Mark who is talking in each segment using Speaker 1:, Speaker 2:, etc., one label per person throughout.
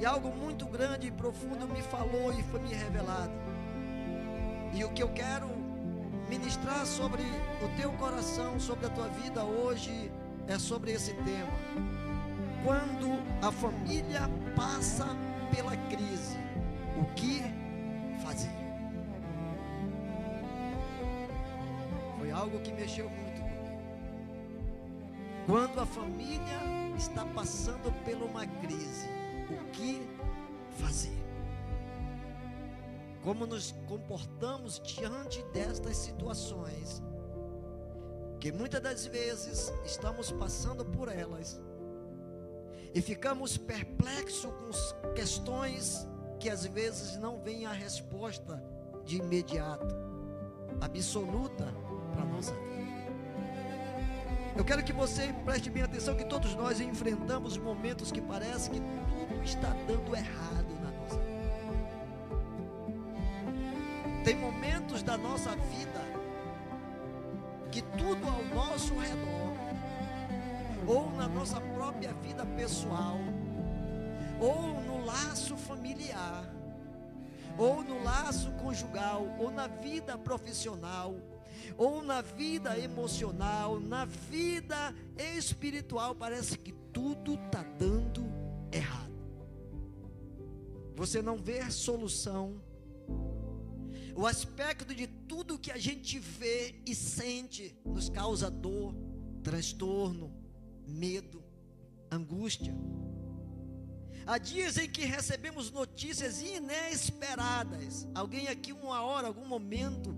Speaker 1: E algo muito grande e profundo me falou e foi me revelado. E o que eu quero ministrar sobre o teu coração, sobre a tua vida hoje, é sobre esse tema. Quando a família passa pela crise, o que fazer? Foi algo que mexeu muito comigo. Quando a família está passando por uma crise, o que fazer? Como nos comportamos diante destas situações, que muitas das vezes estamos passando por elas e ficamos perplexos com questões que às vezes não vem a resposta de imediato, absoluta para a nossa vida. Eu quero que você preste bem atenção, que todos nós enfrentamos momentos que parece que tudo está dando errado na nossa vida. Tem momentos da nossa vida que tudo ao nosso redor, ou na nossa própria vida pessoal, ou no laço familiar, ou no laço conjugal, ou na vida profissional, ou na vida emocional, na vida espiritual, parece que tudo está dando errado. Você não vê solução. O aspecto de tudo que a gente vê e sente nos causa dor, transtorno, medo, angústia. Há dias em que recebemos notícias inesperadas. Alguém aqui uma hora, algum momento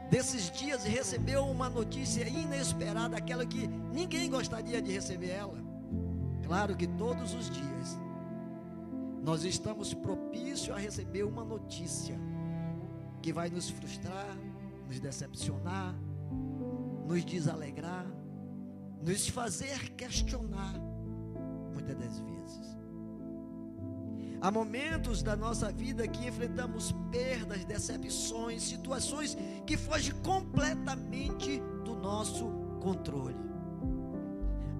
Speaker 1: desses dias recebeu uma notícia inesperada, aquela que ninguém gostaria de receber ela? Claro que todos os dias nós estamos propícios a receber uma notícia que vai nos frustrar, nos decepcionar, nos desalegrar, nos fazer questionar, muitas das vezes. Há momentos da nossa vida que enfrentamos perdas, decepções, situações que fogem completamente do nosso controle.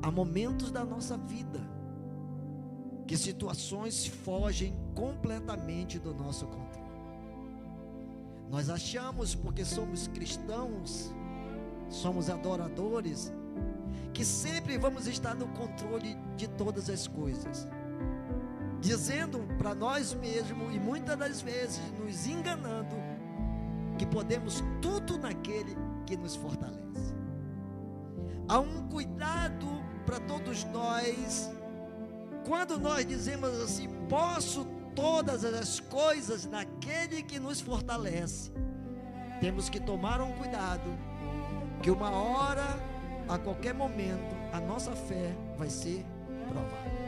Speaker 1: Há momentos da nossa vida que situações fogem completamente do nosso controle. Nós achamos, porque somos cristãos, somos adoradores, que sempre vamos estar no controle de todas as coisas, dizendo para nós mesmos, e muitas das vezes nos enganando, que podemos tudo naquele que nos fortalece. Há um cuidado para todos nós, quando nós dizemos assim: posso todas as coisas naquele que nos fortalece. Temos que tomar um cuidado, que uma hora, a qualquer momento, a nossa fé vai ser provada.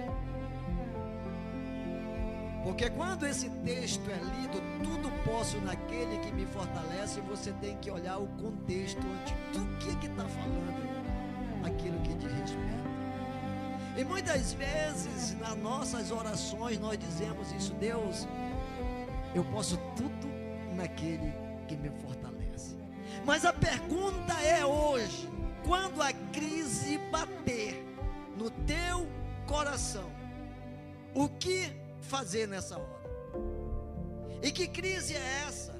Speaker 1: Porque quando esse texto é lido, tudo posso naquele que me fortalece, você tem que olhar o contexto do que está falando, aquilo que diz respeito. E muitas vezes nas nossas orações nós dizemos isso: Deus, eu posso tudo naquele que me fortalece. Mas a pergunta é hoje, quando a crise bater no teu coração, o que fazer nessa hora? E que crise é essa?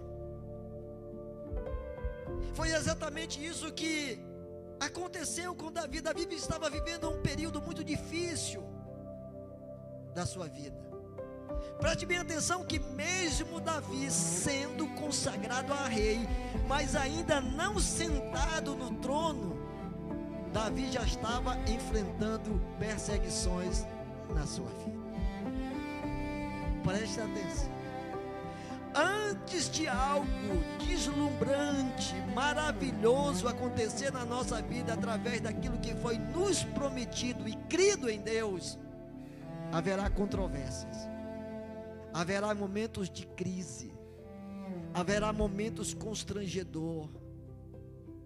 Speaker 1: Foi exatamente isso que aconteceu com Davi. Davi estava vivendo um período muito difícil da sua vida. Preste bem atenção que mesmo Davi sendo consagrado a rei, mas ainda não sentado no trono, Davi já estava enfrentando perseguições na sua vida. Preste atenção. Antes de algo deslumbrante, maravilhoso acontecer na nossa vida, através daquilo que foi nos prometido e crido em Deus, haverá controvérsias, haverá momentos de crise, haverá momentos constrangedor.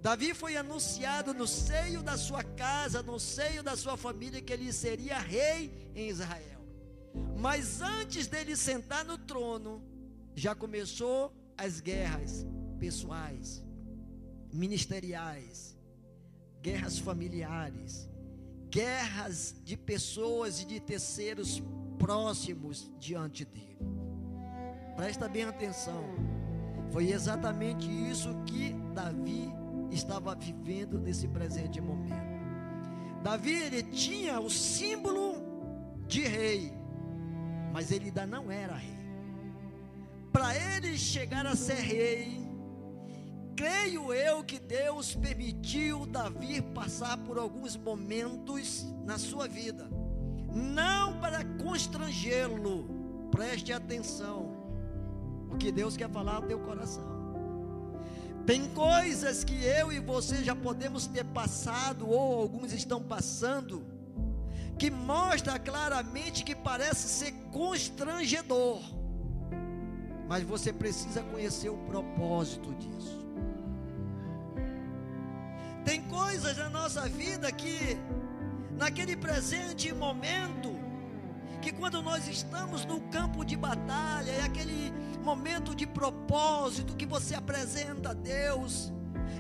Speaker 1: Davi foi anunciado no seio da sua casa, no seio da sua família, que ele seria rei em Israel. Mas antes dele sentar no trono, já começou as guerras pessoais, ministeriais, guerras familiares, guerras de pessoas e de terceiros próximos diante dele. Presta bem atenção. Foi exatamente isso que Davi estava vivendo nesse presente momento. Davi, ele tinha o símbolo de rei, mas ele ainda não era rei. Para ele chegar a ser rei, creio eu que Deus permitiu Davi passar por alguns momentos na sua vida, não para constrangê-lo. Preste atenção, o que Deus quer falar ao teu coração. Tem coisas que eu e você já podemos ter passado, ou alguns estão passando, que mostra claramente que parece ser constrangedor, mas você precisa conhecer o propósito disso. Tem coisas na nossa vida que, naquele presente momento, que quando nós estamos no campo de batalha, é aquele momento de propósito que você apresenta a Deus,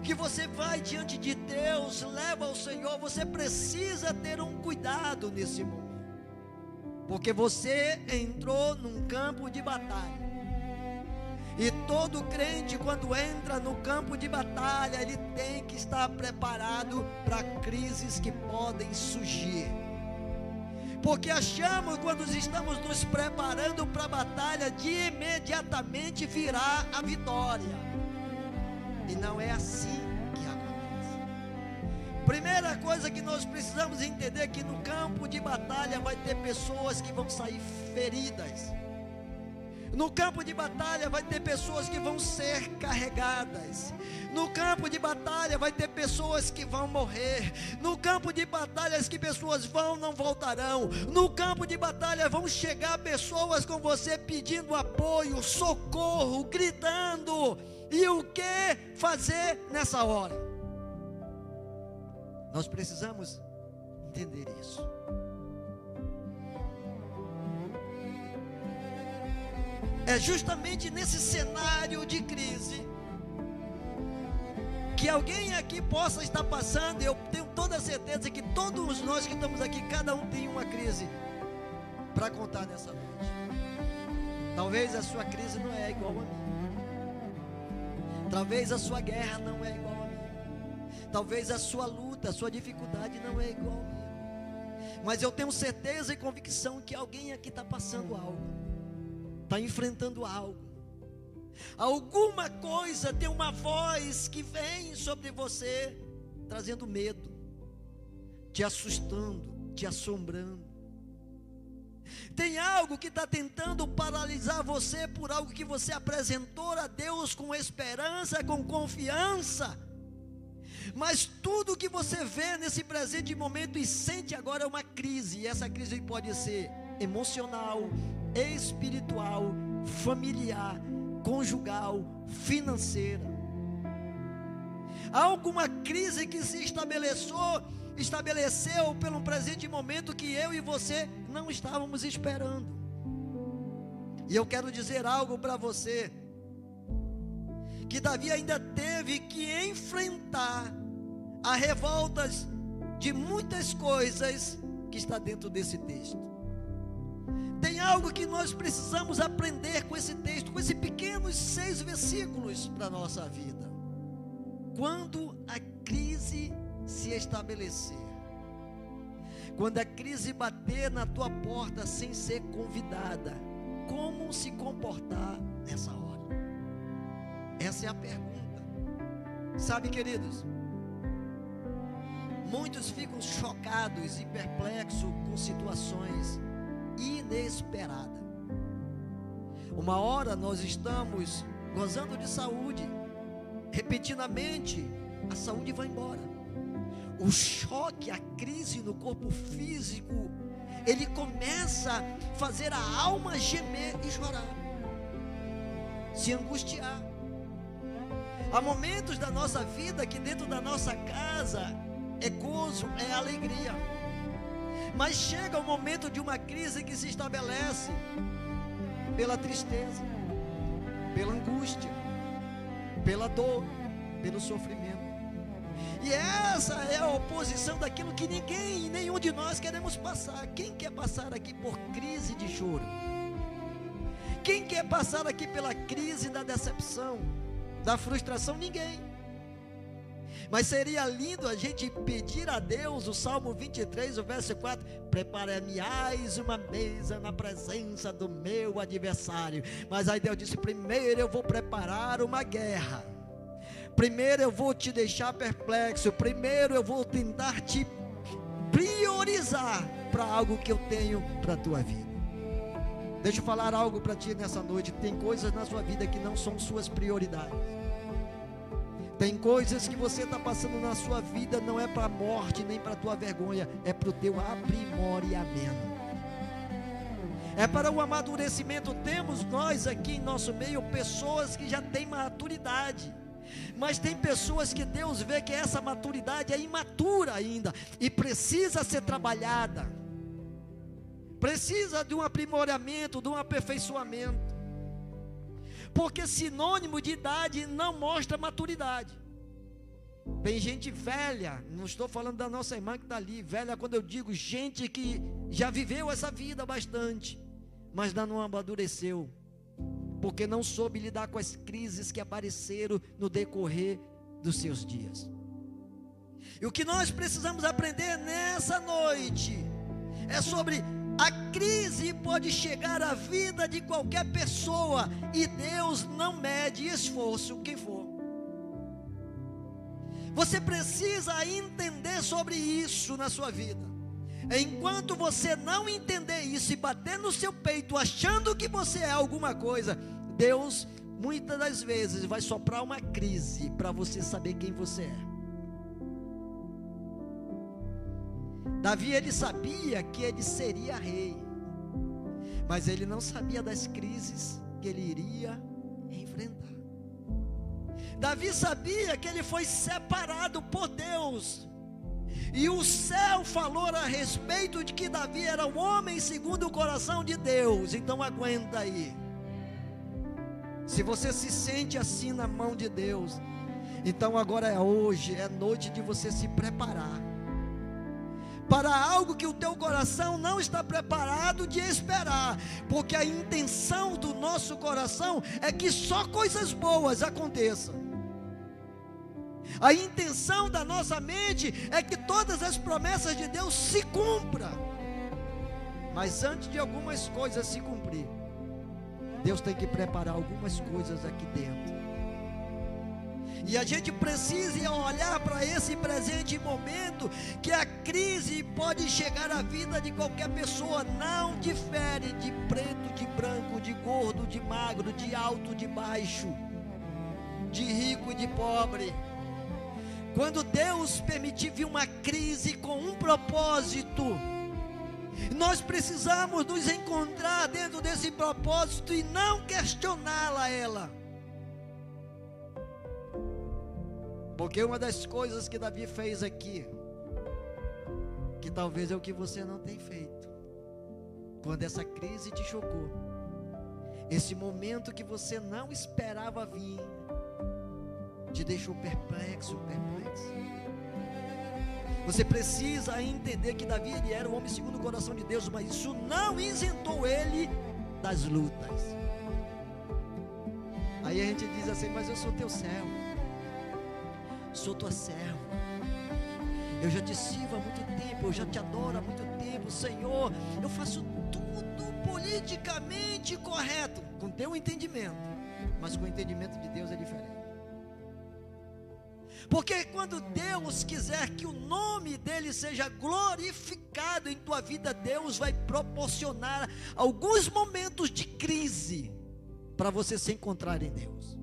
Speaker 1: que você vai diante de Deus, leva ao Senhor, você precisa ter um cuidado nesse momento, porque você entrou num campo de batalha. E todo crente, quando entra no campo de batalha, ele tem que estar preparado para crises que podem surgir. Porque achamos, quando estamos nos preparando para a batalha, de imediatamente virá a vitória. E não é assim que acontece. Primeira coisa que nós precisamos entender é que no campo de batalha vai ter pessoas que vão sair feridas. No campo de batalha vai ter pessoas que vão ser carregadas. No campo de batalha vai ter pessoas que vão morrer. No campo de batalha que pessoas não voltarão. No campo de batalha vão chegar pessoas com você pedindo apoio, socorro, gritando. E o que fazer nessa hora? Nós precisamos entender isso. É justamente nesse cenário de crise que alguém aqui possa estar passando. Eu tenho toda a certeza que todos nós que estamos aqui, cada um tem uma crise para contar nessa noite. Talvez a sua crise não é igual a minha. Talvez a sua guerra não é igual a minha. Talvez a sua luta, a sua dificuldade não é igual a minha. Mas eu tenho certeza e convicção que alguém aqui está passando algo. Está enfrentando algo, alguma coisa, tem uma voz que vem sobre você, trazendo medo, te assustando, te assombrando. Tem algo que está tentando paralisar você por algo que você apresentou a Deus com esperança, com confiança. Mas tudo que você vê nesse presente momento e sente agora é uma crise. E essa crise pode ser emocional, espiritual, familiar, conjugal, financeira. Há alguma crise que se estabeleceu pelo presente momento que eu e você não estávamos esperando. E eu quero dizer algo para você, que Davi ainda teve que enfrentar a revoltas de muitas coisas que está dentro desse texto. Tem algo que nós precisamos aprender com esse texto, com esses pequenos 6 versículos para a nossa vida. Quando a crise se estabelecer, quando a crise bater na tua porta sem ser convidada, como se comportar nessa hora? Essa é a pergunta. Sabe, queridos, muitos ficam chocados e perplexos com situações inesperada. Uma hora nós estamos gozando de saúde, repentinamente a saúde vai embora. O choque, a crise no corpo físico, ele começa a fazer a alma gemer e chorar, se angustiar. Há momentos da nossa vida que dentro da nossa casa é gozo, é alegria. Mas chega o momento de uma crise que se estabelece pela tristeza, pela angústia, pela dor, pelo sofrimento. E essa é a oposição daquilo que nenhum de nós queremos passar. Quem quer passar aqui por crise de choro? Quem quer passar aqui pela crise da decepção, da frustração? Ninguém. Mas seria lindo a gente pedir a Deus, o Salmo 23, o verso 4: prepara-me-ás uma mesa na presença do meu adversário. Mas aí Deus disse: primeiro eu vou preparar uma guerra, primeiro eu vou te deixar perplexo, primeiro eu vou tentar te priorizar para algo que eu tenho para a tua vida. Deixa eu falar algo para ti nessa noite. Tem coisas na sua vida que não são suas prioridades. Tem coisas que você está passando na sua vida, não é para a morte, nem para a tua vergonha, é para o teu aprimoramento, é para o amadurecimento. Temos nós aqui em nosso meio pessoas que já têm maturidade, mas tem pessoas que Deus vê que essa maturidade é imatura ainda, e precisa ser trabalhada, precisa de um aprimoramento, de um aperfeiçoamento. Porque sinônimo de idade não mostra maturidade. Tem gente velha, não estou falando da nossa irmã que está ali, velha quando eu digo gente que já viveu essa vida bastante, mas ainda não amadureceu, porque não soube lidar com as crises que apareceram no decorrer dos seus dias. E o que nós precisamos aprender nessa noite é sobre a crise pode chegar à vida de qualquer pessoa, e Deus não mede esforço quem for. Você precisa entender sobre isso na sua vida. Enquanto você não entender isso e bater no seu peito achando que você é alguma coisa, Deus muitas das vezes vai soprar uma crise para você saber quem você é. Davi, ele sabia que ele seria rei, mas ele não sabia das crises que ele iria enfrentar. Davi sabia que ele foi separado por Deus, e o céu falou a respeito de que Davi era um homem segundo o coração de Deus. Então aguenta aí. Se você se sente assim na mão de Deus, então agora é hoje, é noite de você se preparar para algo que o teu coração não está preparado de esperar, porque a intenção do nosso coração é que só coisas boas aconteçam. A intenção da nossa mente é que todas as promessas de Deus se cumpram. Mas antes de algumas coisas se cumprir, Deus tem que preparar algumas coisas aqui dentro. E a gente precisa olhar para esse presente momento, que a crise pode chegar à vida de qualquer pessoa, não difere de preto, de branco, de gordo, de magro, de alto, de baixo, de rico e de pobre. Quando Deus permitir vir uma crise com um propósito, nós precisamos nos encontrar dentro desse propósito e não questioná-la ela. Porque uma das coisas que Davi fez aqui, que talvez é o que você não tem feito, quando essa crise te chocou, esse momento que você não esperava vir, te deixou perplexo. Você precisa entender que Davi, ele era um homem segundo o coração de Deus, mas isso não isentou ele das lutas. Aí a gente diz assim: mas eu sou teu servo, sou tua serva, eu já te sirvo há muito tempo, eu já te adoro há muito tempo, Senhor, eu faço tudo politicamente correto, com teu entendimento, mas com o entendimento de Deus é diferente. Porque quando Deus quiser que o nome dele seja glorificado em tua vida, Deus vai proporcionar alguns momentos de crise para você se encontrar em Deus.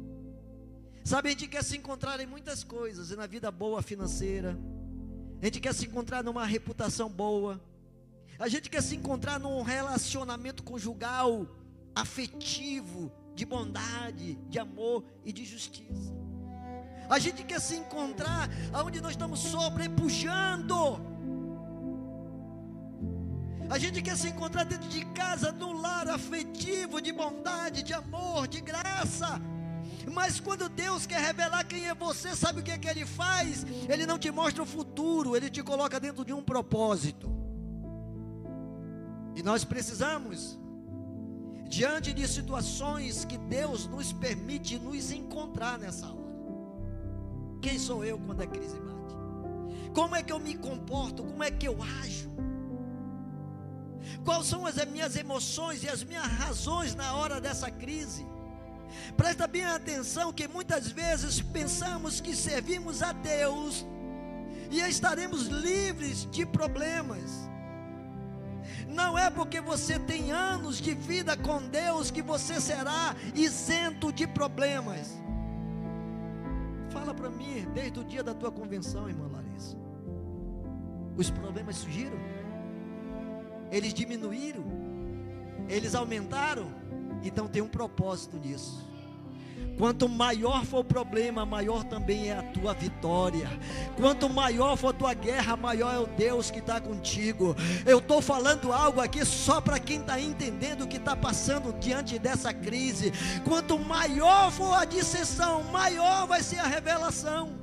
Speaker 1: Sabe, a gente quer se encontrar em muitas coisas, na vida boa financeira, a gente quer se encontrar numa reputação boa, a gente quer se encontrar num relacionamento conjugal, afetivo, de bondade, de amor e de justiça. A gente quer se encontrar onde nós estamos sobrepujando. A gente quer se encontrar dentro de casa, num lar afetivo, de bondade, de amor, de graça. Mas quando Deus quer revelar quem é você, sabe o que é que Ele faz? Ele não te mostra o futuro, Ele te coloca dentro de um propósito. E nós precisamos, diante de situações que Deus nos permite nos encontrar nessa hora. Quem sou eu quando a crise bate? Como é que eu me comporto? Como é que eu ajo? Quais são as minhas emoções e as minhas razões na hora dessa crise? Presta bem atenção que muitas vezes pensamos que servimos a Deus e estaremos livres de problemas. Não é porque você tem anos de vida com Deus que você será isento de problemas. Fala para mim, desde o dia da tua convenção, irmã Larissa, os problemas surgiram? Eles diminuíram? Eles aumentaram? Então tem um propósito nisso. Quanto maior for o problema, maior também é a tua vitória. Quanto maior for a tua guerra, maior é o Deus que está contigo. Eu estou falando algo aqui só para quem está entendendo o que está passando diante dessa crise. Quanto maior for a dissensão, maior vai ser a revelação.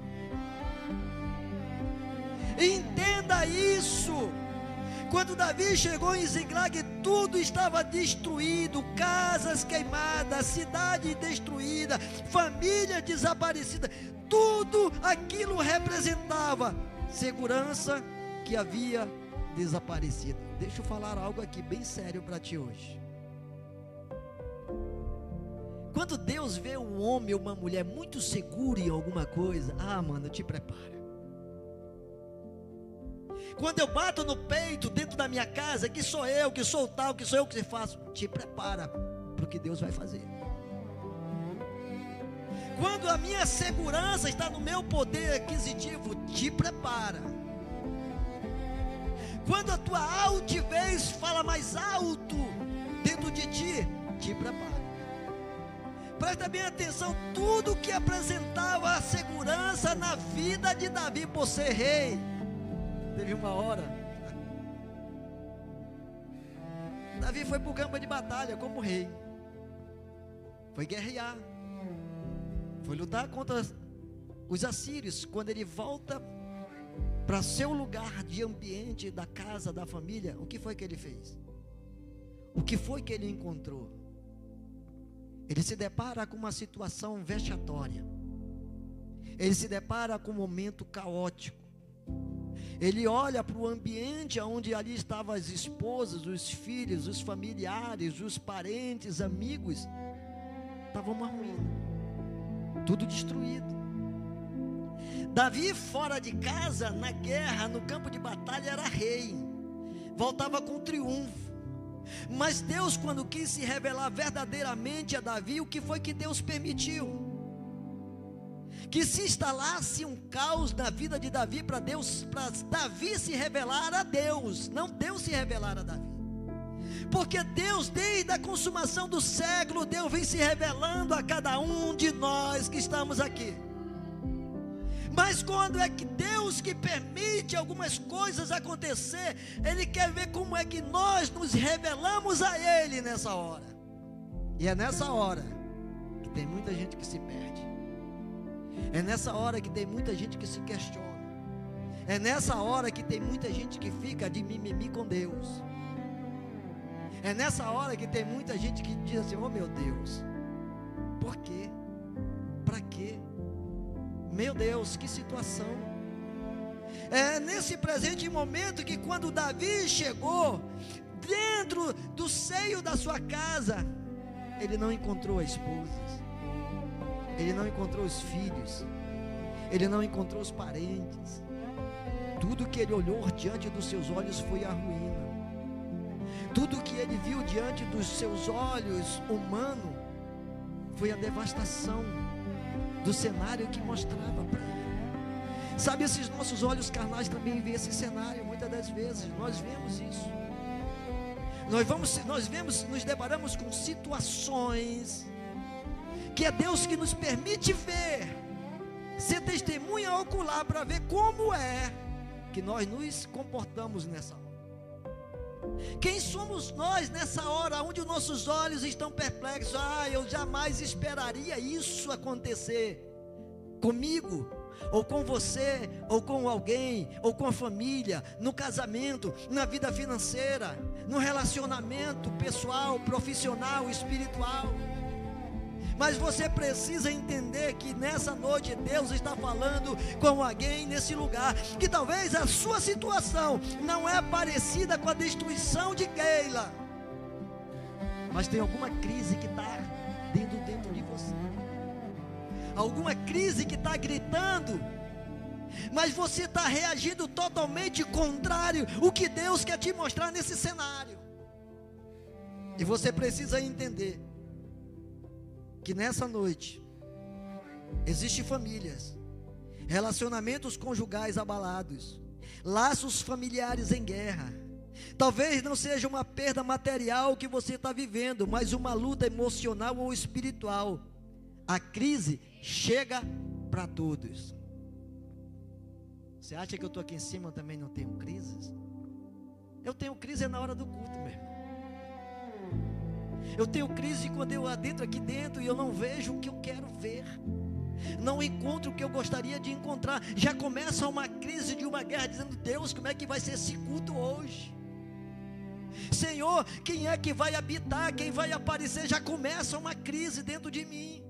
Speaker 1: Entenda isso. Quando Davi chegou em Ziklag, tudo estava destruído, casas queimadas, cidade destruída, família desaparecida, tudo aquilo representava segurança que havia desaparecido. Deixa eu falar algo aqui bem sério para ti hoje. Quando Deus vê um homem ou uma mulher muito seguro em alguma coisa, mano, te prepara. Quando eu bato no peito dentro da minha casa, que sou eu, que sou tal, que sou eu que faço, te prepara para o que Deus vai fazer. Quando a minha segurança está no meu poder aquisitivo, te prepara. Quando a tua altivez fala mais alto dentro de ti, te prepara. Presta bem atenção, tudo que apresentava a segurança na vida de Davi por ser rei. Teve uma hora, Davi foi para o campo de batalha como rei, foi guerrear, foi lutar contra os assírios. Quando ele volta para seu lugar de ambiente, da casa, da família, o que foi que ele fez? O que foi que ele encontrou? Ele se depara com uma situação vexatória, ele se depara com um momento caótico. Ele olha para o ambiente onde ali estavam as esposas, os filhos, os familiares, os parentes, amigos. Estava uma ruína, tudo destruído. Davi fora de casa, na guerra, no campo de batalha, era rei, voltava com triunfo. Mas Deus, quando quis se revelar verdadeiramente a Davi, o que foi que Deus permitiu? Que se instalasse um caos na vida de Davi, para Davi se revelar a Deus, não Deus se revelar a Davi. Porque Deus, desde a consumação do século, Deus vem se revelando a cada um de nós que estamos aqui. Mas quando é que Deus que permite algumas coisas acontecer, Ele quer ver como é que nós nos revelamos a Ele nessa hora. E é nessa hora que tem muita gente que se perde. É nessa hora que tem muita gente que se questiona. É nessa hora que tem muita gente que fica de mimimi com Deus. É nessa hora que tem muita gente que diz assim: oh meu Deus, por quê? Para quê? Meu Deus, que situação. É nesse presente momento que quando Davi chegou dentro do seio da sua casa, ele não encontrou a esposa, ele não encontrou os filhos, ele não encontrou os parentes. Tudo que ele olhou diante dos seus olhos foi a ruína. Tudo que ele viu diante dos seus olhos humanos foi a devastação do cenário que mostrava para ele. Sabe, esses nossos olhos carnais também veem esse cenário. Muitas das vezes nós vemos isso. Nos deparamos com situações que é Deus que nos permite ver, ser testemunha ocular para ver como é que nós nos comportamos nessa hora. Quem somos nós nessa hora, onde os nossos olhos estão perplexos? Eu jamais esperaria isso acontecer comigo, ou com você, ou com alguém, ou com a família, no casamento, na vida financeira, no relacionamento pessoal, profissional, espiritual. Mas você precisa entender que nessa noite Deus está falando com alguém nesse lugar, que talvez a sua situação não é parecida com a destruição de Keila, mas tem alguma crise que está dentro de você, alguma crise que está gritando, mas você está reagindo totalmente contrário ao que Deus quer te mostrar nesse cenário. E você precisa entender que nessa noite existem famílias, relacionamentos conjugais abalados, laços familiares em guerra. Talvez não seja uma perda material que você está vivendo, mas uma luta emocional ou espiritual. A crise chega para todos. Você acha que eu estou aqui em cima, eu também não tenho crises? Eu tenho crise na hora do culto, meu irmão. Eu tenho crise quando eu adentro aqui dentro e eu não vejo o que eu quero ver, não encontro o que eu gostaria de encontrar. Já começa uma crise de uma guerra, dizendo: Deus, como é que vai ser esse culto hoje? Senhor, quem é que vai habitar, quem vai aparecer? Já começa uma crise dentro de mim,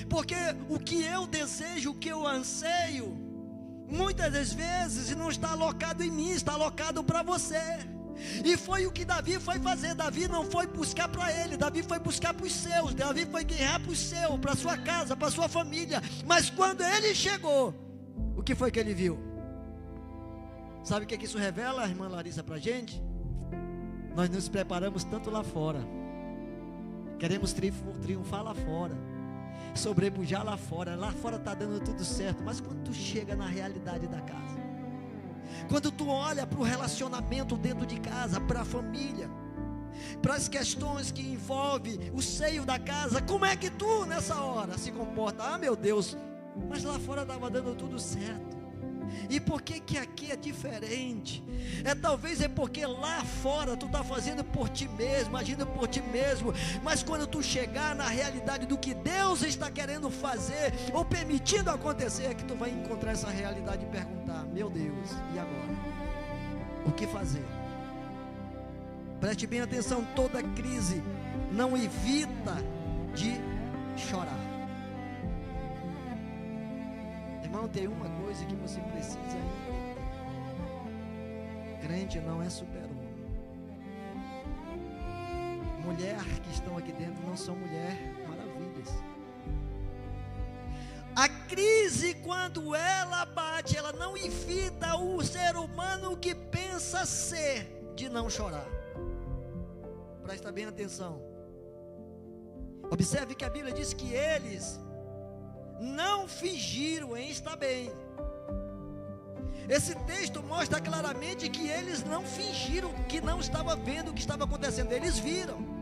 Speaker 1: porque o que eu desejo, o que eu anseio, muitas das vezes não está alocado em mim, está alocado para você. E foi o que Davi foi fazer. Davi não foi buscar para ele, Davi foi buscar para os seus, Davi foi guerrear para o seu, para a sua casa, para a sua família. Mas quando ele chegou, o que foi que ele viu? Sabe o que isso revela, irmã Larissa, para a gente? Nós nos preparamos tanto lá fora, queremos triunfar lá fora, sobrepujar lá fora está dando tudo certo, mas quando tu chega na realidade da casa, quando tu olha para o relacionamento dentro de casa, para a família, para as questões que envolvem o seio da casa, como é que tu nessa hora se comporta? Meu Deus, mas lá fora estava dando tudo certo, e por que aqui é diferente? Talvez porque lá fora tu está fazendo por ti mesmo, agindo por ti mesmo, mas quando tu chegar na realidade do que Deus está querendo fazer, ou permitindo acontecer, é que tu vai encontrar essa realidade e perguntar: meu Deus, e agora? O que fazer? Preste bem atenção, toda crise não evita de chorar. Irmão, tem uma coisa que você precisa entender: crente não é super-homem. Mulher que estão aqui dentro não são mulher maravilhas. A crise, quando ela bate, ela não evita o ser humano que pensa ser de não chorar. Presta bem atenção. Observe que a Bíblia diz que eles não fingiram em estar bem. Esse texto mostra claramente que eles não fingiram que não estavam vendo o que estava acontecendo. Eles viram.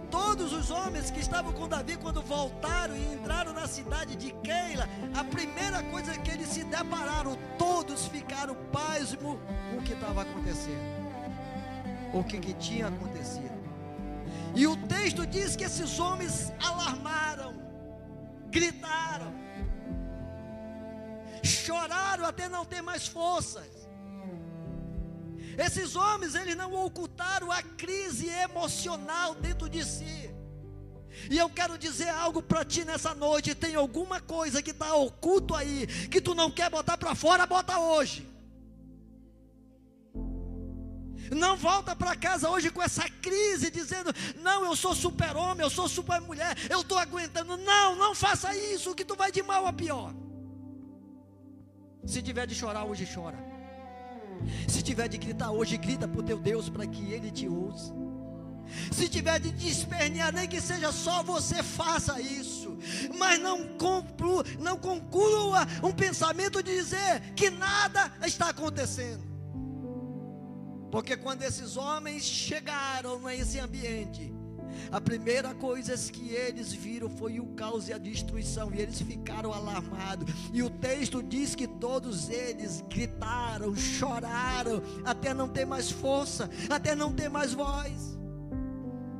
Speaker 1: Todos os homens que estavam com Davi, quando voltaram e entraram na cidade de Keila, a primeira coisa que eles se depararam, todos ficaram pasmos com o que estava acontecendo, o que tinha acontecido. E o texto diz que esses homens alarmaram, gritaram, choraram até não ter mais forças. Esses homens, eles não ocultaram a crise emocional dentro de si. E eu quero dizer algo para ti nessa noite: tem alguma coisa que está oculto aí, que tu não quer botar para fora, bota hoje. Não volta para casa hoje com essa crise, dizendo: não, eu sou super-homem, eu sou super-mulher, eu estou aguentando. Não faça isso, que tu vai de mal a pior. Se tiver de chorar hoje, chora. Se tiver de gritar hoje, grita para o teu Deus, para que Ele te ouça. Se tiver de despernear, nem que seja só você, faça isso. Mas não conclua um pensamento de dizer que nada está acontecendo. Porque quando esses homens chegaram nesse ambiente, A primeira coisa que eles viram foi o caos e a destruição, e eles ficaram alarmados. E o texto diz que todos eles gritaram, choraram, até não ter mais força, até não ter mais voz.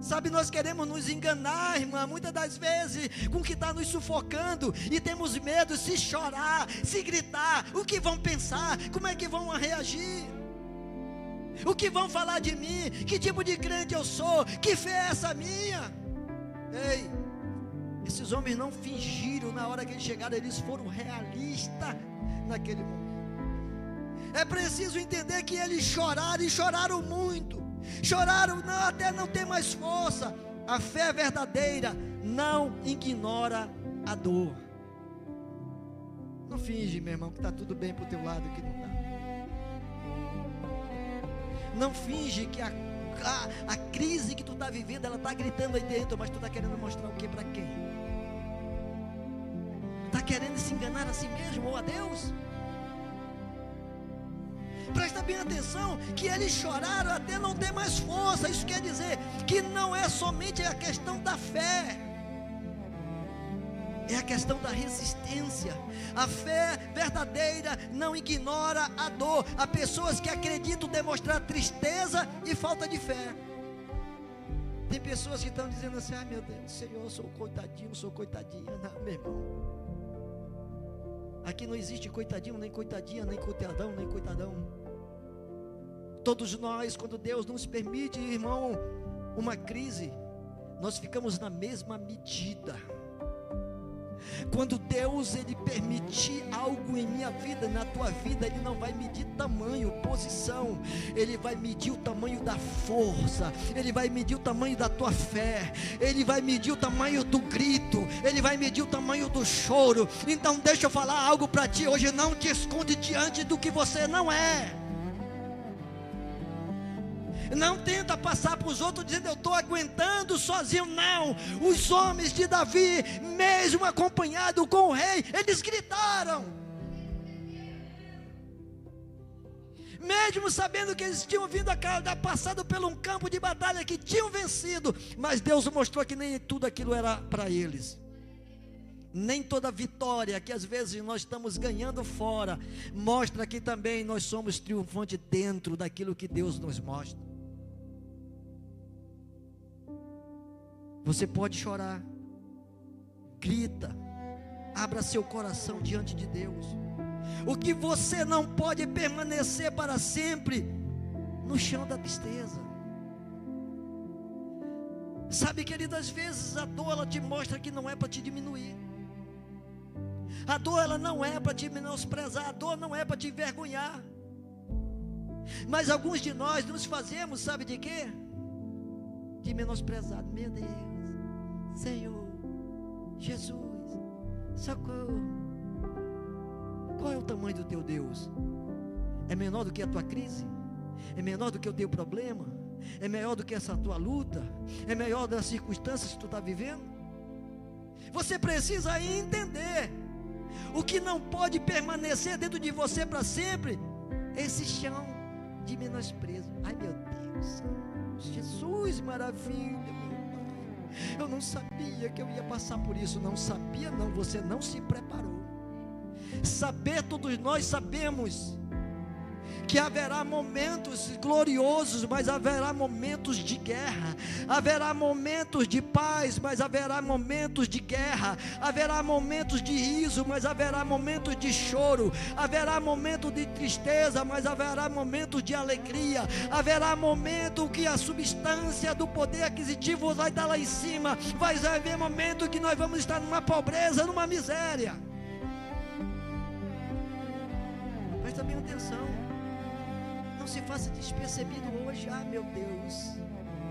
Speaker 1: Sabe, nós queremos nos enganar, irmã, muitas das vezes, com o que está nos sufocando, e temos medo, se chorar, se gritar, o que vão pensar, como é que vão reagir, o que vão falar de mim, que tipo de crente eu sou, que fé é essa minha? Ei, esses homens não fingiram, na hora que eles chegaram, eles foram realistas naquele momento. É preciso entender que eles choraram, e choraram muito. Choraram até não ter mais força. A fé verdadeira não ignora a dor. Não finge, meu irmão, que está tudo bem para o teu lado, que não está. Não finge que a crise que tu está vivendo, ela está gritando aí dentro, mas tu está querendo mostrar o que para quem? Está querendo se enganar a si mesmo ou a Deus? Presta bem atenção, que eles choraram até não ter mais força. Isso quer dizer que não é somente a questão da fé, é a questão da resistência. A fé verdadeira não ignora a dor. Há pessoas que acreditam demonstrar tristeza e falta de fé. Tem pessoas que estão dizendo assim: ai meu Deus, Senhor, eu sou coitadinho, sou coitadinha. Não, meu irmão, aqui não existe coitadinho, nem coitadinha, nem coitadão, nem coitadão. Todos nós, quando Deus nos permite, irmão, uma crise, nós ficamos na mesma medida. Quando Deus, Ele permitir algo em minha vida, na tua vida, Ele não vai medir tamanho, posição, Ele vai medir o tamanho da força, Ele vai medir o tamanho da tua fé, Ele vai medir o tamanho do grito, Ele vai medir o tamanho do choro. Então deixa eu falar algo para ti hoje: não te esconde diante do que você não é. Não tenta passar para os outros dizendo: eu estou aguentando sozinho. Não, os homens de Davi, mesmo acompanhado com o rei, eles gritaram, mesmo sabendo que eles tinham vindo passado por um campo de batalha, que tinham vencido, mas Deus mostrou que nem tudo aquilo era para eles. Nem toda vitória que às vezes nós estamos ganhando fora, mostra que também nós somos triunfantes dentro daquilo que Deus nos mostra. Você pode chorar, grita, abra seu coração diante de Deus. O que você não pode permanecer para sempre no chão da tristeza. Sabe, querido, às vezes a dor, ela te mostra que não é para te diminuir. A dor, ela não é para te menosprezar. A dor não é para te envergonhar. Mas alguns de nós nos fazemos, sabe de quê? De menosprezar. Meu Deus, Senhor, Jesus, socorro. Qual é o tamanho do teu Deus? É menor do que a tua crise? É menor do que o teu problema? É maior do que essa tua luta? É maior das circunstâncias que tu está vivendo? Você precisa entender: o que não pode permanecer dentro de você para sempre, esse chão de menosprezo. Ai meu Deus, Jesus, maravilha, meu Pai, eu não sabia que eu ia passar por isso. Não sabia não, você não se preparou. Saber, todos nós sabemos que haverá momentos gloriosos, mas haverá momentos de guerra. Haverá momentos de paz, mas haverá momentos de guerra. Haverá momentos de riso, mas haverá momentos de choro. Haverá momentos de tristeza, mas haverá momentos de alegria. Haverá momento que a substância do poder aquisitivo vai estar lá em cima. Vai haver momento que nós vamos estar numa pobreza, numa miséria. Presta bem atenção. Não se faça despercebido hoje. Ah, meu Deus,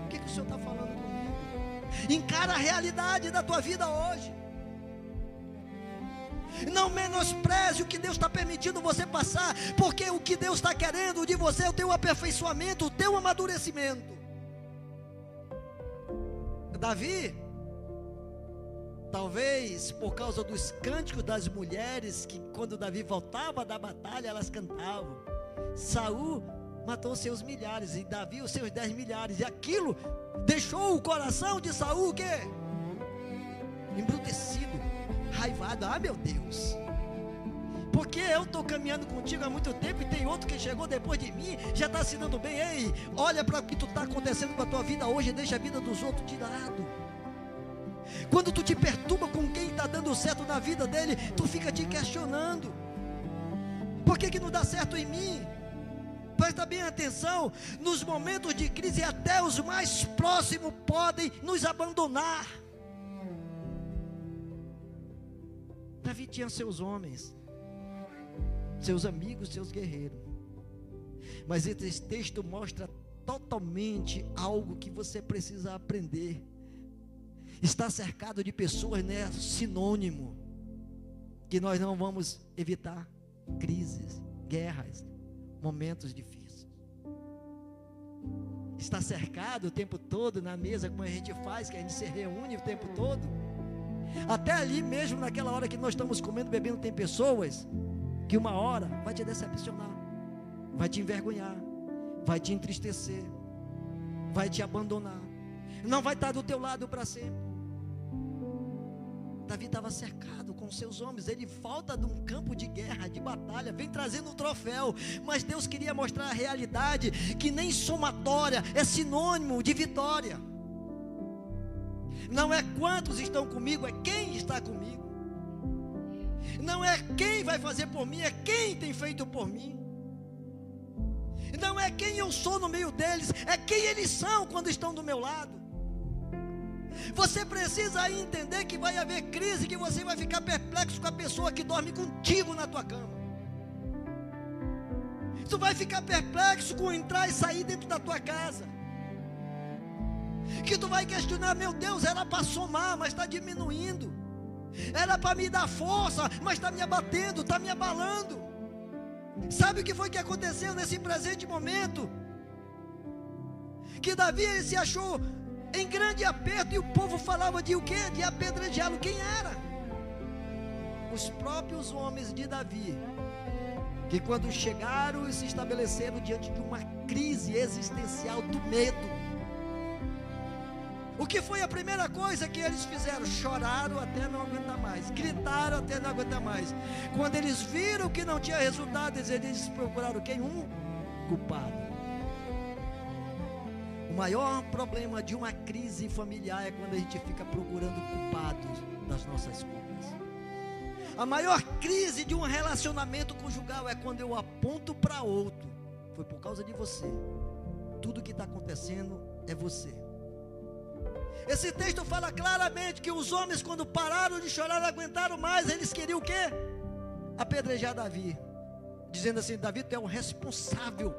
Speaker 1: o que o Senhor está falando comigo? Encara a realidade da tua vida hoje. Não menospreze o que Deus está permitindo você passar, porque o que Deus está querendo de você é o teu aperfeiçoamento, o teu amadurecimento. Davi, talvez por causa dos cânticos das mulheres, que quando Davi voltava da batalha, elas cantavam. Saul matou seus milhares, e Davi os seus 10 milhares, e aquilo deixou o coração de Saul o quê? Embrutecido, raivado. Ah, meu Deus, porque eu estou caminhando contigo há muito tempo, e tem outro que chegou depois de mim, já está se dando bem. Ei, olha para o que está acontecendo com a tua vida hoje, deixa a vida dos outros de lado. Quando tu te perturba com quem está dando certo na vida dele, tu fica te questionando, por que não dá certo em mim? Presta bem atenção, nos momentos de crise até os mais próximos podem nos abandonar. Davi tinha seus homens, seus amigos, seus guerreiros, mas esse texto mostra totalmente algo que você precisa aprender. Estar cercado de pessoas não é sinônimo que nós não vamos evitar crises, guerras, momentos difíceis. Estar cercado o tempo todo na mesa, como a gente faz, que a gente se reúne o tempo todo, até ali mesmo naquela hora que nós estamos comendo, bebendo, tem pessoas que uma hora vai te decepcionar, vai te envergonhar, vai te entristecer, vai te abandonar, não vai estar do teu lado para sempre. Davi estava cercado com seus homens, ele volta de um campo de guerra, de batalha, vem trazendo um troféu, mas Deus queria mostrar a realidade, que nem somatória é sinônimo de vitória. Não é quantos estão comigo, é quem está comigo. Não é quem vai fazer por mim, é quem tem feito por mim. Não é quem eu sou no meio deles, é quem eles são quando estão do meu lado. Você precisa entender que vai haver crise, que você vai ficar perplexo com a pessoa que dorme contigo na tua cama. Tu vai ficar perplexo com entrar e sair dentro da tua casa. Que tu vai questionar, meu Deus, era para somar, mas está diminuindo. Era para me dar força, mas está me abatendo, está me abalando. Sabe o que foi que aconteceu nesse presente momento? Que Davi, ele se achou em grande aperto, e o povo falava de o quê? De apedrejá-lo. Quem era? Os próprios homens de Davi, que quando chegaram e se estabeleceram diante de uma crise existencial do medo, o que foi a primeira coisa que eles fizeram? Choraram até não aguentar mais, gritaram até não aguentar mais. Quando eles viram que não tinha resultado, eles procuraram quem? Um culpado. O maior problema de uma crise familiar é quando a gente fica procurando culpados das nossas culpas. A maior crise de um relacionamento conjugal é quando eu aponto para outro. Foi por causa de você. Tudo que está acontecendo é você. Esse texto fala claramente que os homens, quando pararam de chorar, não aguentaram mais. Eles queriam o quê? Apedrejar Davi, dizendo assim: Davi, tu é o responsável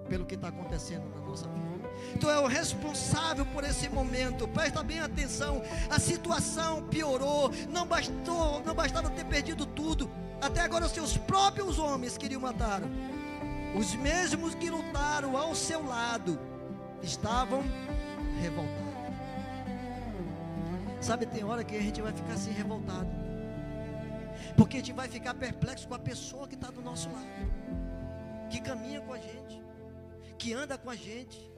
Speaker 1: pelo que está acontecendo na nossa vida. Tu é o responsável por esse momento. Presta bem atenção. A situação piorou. Não bastava ter perdido tudo. Até agora os seus próprios homens queriam matá-lo. Os mesmos que lutaram ao seu lado estavam revoltados. Sabe, tem hora que a gente vai ficar assim revoltado, porque a gente vai ficar perplexo com a pessoa que está do nosso lado, que caminha com a gente, que anda com a gente,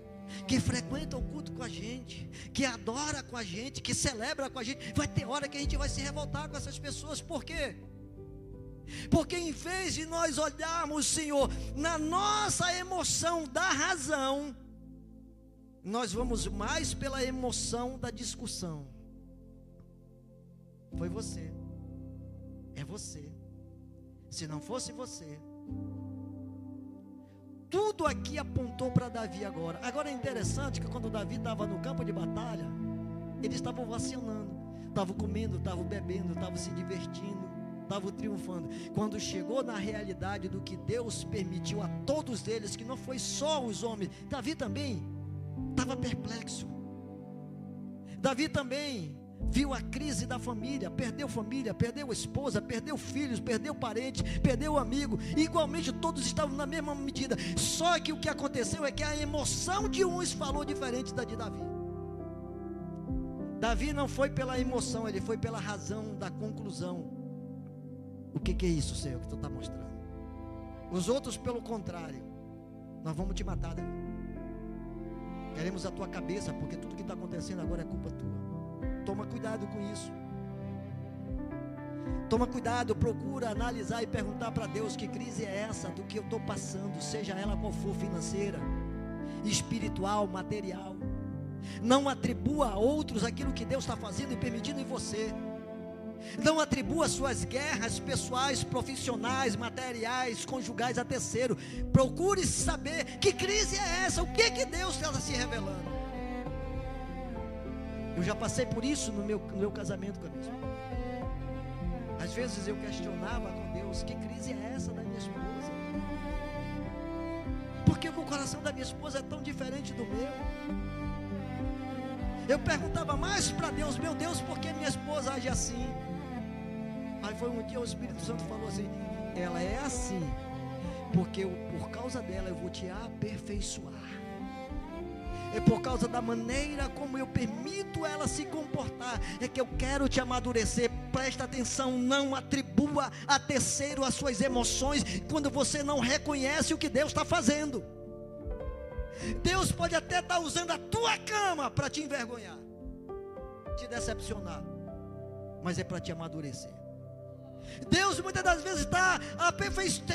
Speaker 1: que frequenta o culto com a gente, que adora com a gente, que celebra com a gente. Vai ter hora que a gente vai se revoltar com essas pessoas. Por quê? Porque em vez de nós olharmos, Senhor, na nossa emoção da razão, nós vamos mais pela emoção da discussão. Foi você, é você. Se não fosse você, tudo aqui apontou para Davi agora. Agora é interessante que quando Davi estava no campo de batalha, eles estavam vacinando, estavam comendo, estavam bebendo, estavam se divertindo, estavam triunfando. Quando chegou na realidade do que Deus permitiu a todos eles, que não foi só os homens, Davi também estava perplexo. Davi também viu a crise da família, perdeu esposa, perdeu filhos, perdeu parente, perdeu amigo. Igualmente todos estavam na mesma medida. Só que o que aconteceu é que a emoção de uns falou diferente da de Davi. Davi não foi pela emoção, ele foi pela razão da conclusão. O que é isso, Senhor, que tu está mostrando? Os outros, pelo contrário, nós vamos te matar, Davi. Queremos a tua cabeça, porque tudo que está acontecendo agora é culpa tua. Toma cuidado com isso. Toma cuidado, procura analisar e perguntar para Deus: que crise é essa do que eu estou passando, seja ela qual for, financeira, espiritual, material. Não atribua a outros aquilo que Deus está fazendo e permitindo em você. Não atribua suas guerras pessoais, profissionais, materiais, conjugais a terceiro. Procure saber que crise é essa, o que Deus está se revelando. Eu já passei por isso no meu casamento com a minha esposa. Às vezes eu questionava com Deus: que crise é essa da minha esposa? Por que o coração da minha esposa é tão diferente do meu? Eu perguntava mais para Deus: meu Deus, por que minha esposa age assim? Aí foi um dia o Espírito Santo falou assim: ela é assim porque por causa dela eu vou te aperfeiçoar. É por causa da maneira como eu permito ela se comportar, é que eu quero te amadurecer. Presta atenção, não atribua a terceiro as suas emoções, quando você não reconhece o que Deus está fazendo. Deus pode até estar usando a tua cama para te envergonhar, te decepcionar, mas é para te amadurecer. Deus muitas das vezes está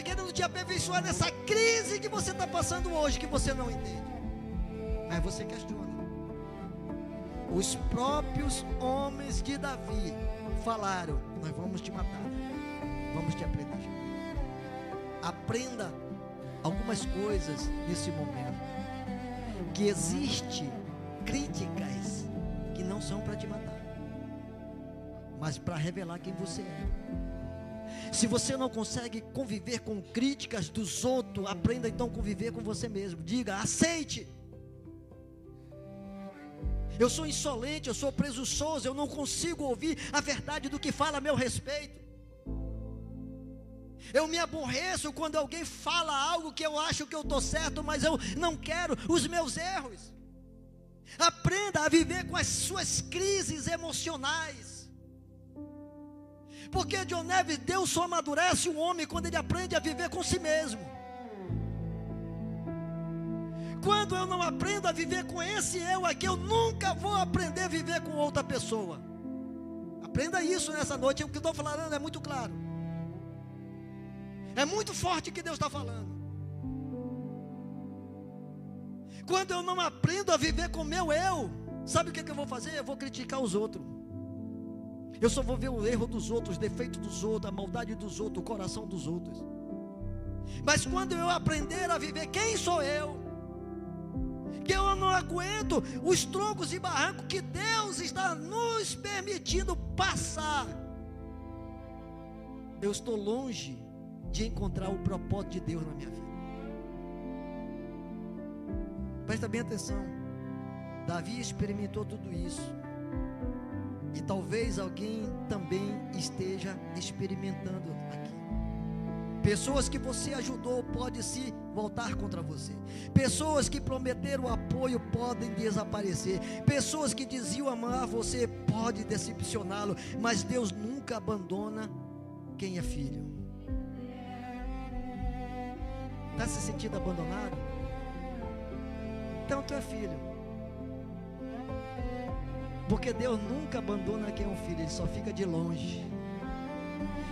Speaker 1: querendo te aperfeiçoar nessa crise que você está passando hoje, que você não entende. Aí você questiona. Os próprios homens de Davi falaram: nós vamos te matar, vamos te apedrejar. Aprenda algumas coisas nesse momento, que existe críticas que não são para te matar, mas para revelar quem você é. Se você não consegue conviver com críticas dos outros, aprenda então a conviver com você mesmo. Diga: aceite. Eu sou insolente, eu sou presunçoso, eu não consigo ouvir a verdade do que fala a meu respeito. Eu me aborreço quando alguém fala algo que eu acho que eu estou certo, mas eu não quero os meus erros. Aprenda a viver com as suas crises emocionais. Porque John Neves, Deus só amadurece o homem quando ele aprende a viver com si mesmo. Quando eu não aprendo a viver com esse eu aqui, eu nunca vou aprender a viver com outra pessoa. Aprenda isso nessa noite. O que eu estou falando é muito claro, é muito forte o que Deus está falando. Quando eu não aprendo a viver com o meu eu, sabe o que eu vou fazer? Eu vou criticar os outros. Eu só vou ver o erro dos outros, o defeito dos outros, a maldade dos outros, o coração dos outros. Mas quando eu aprender a viver quem sou eu, que eu não aguento os troncos e barrancos que Deus está nos permitindo passar, eu estou longe de encontrar o propósito de Deus na minha vida. Presta bem atenção. Davi experimentou tudo isso, e talvez alguém também esteja experimentando aqui. Pessoas que você ajudou podem se voltar contra você. Pessoas que prometeram apoio podem desaparecer. Pessoas que diziam amar você podem decepcioná-lo. Mas Deus nunca abandona quem é filho. Está se sentindo abandonado? Então tu é filho. Porque Deus nunca abandona quem é um filho. Ele só fica de longe.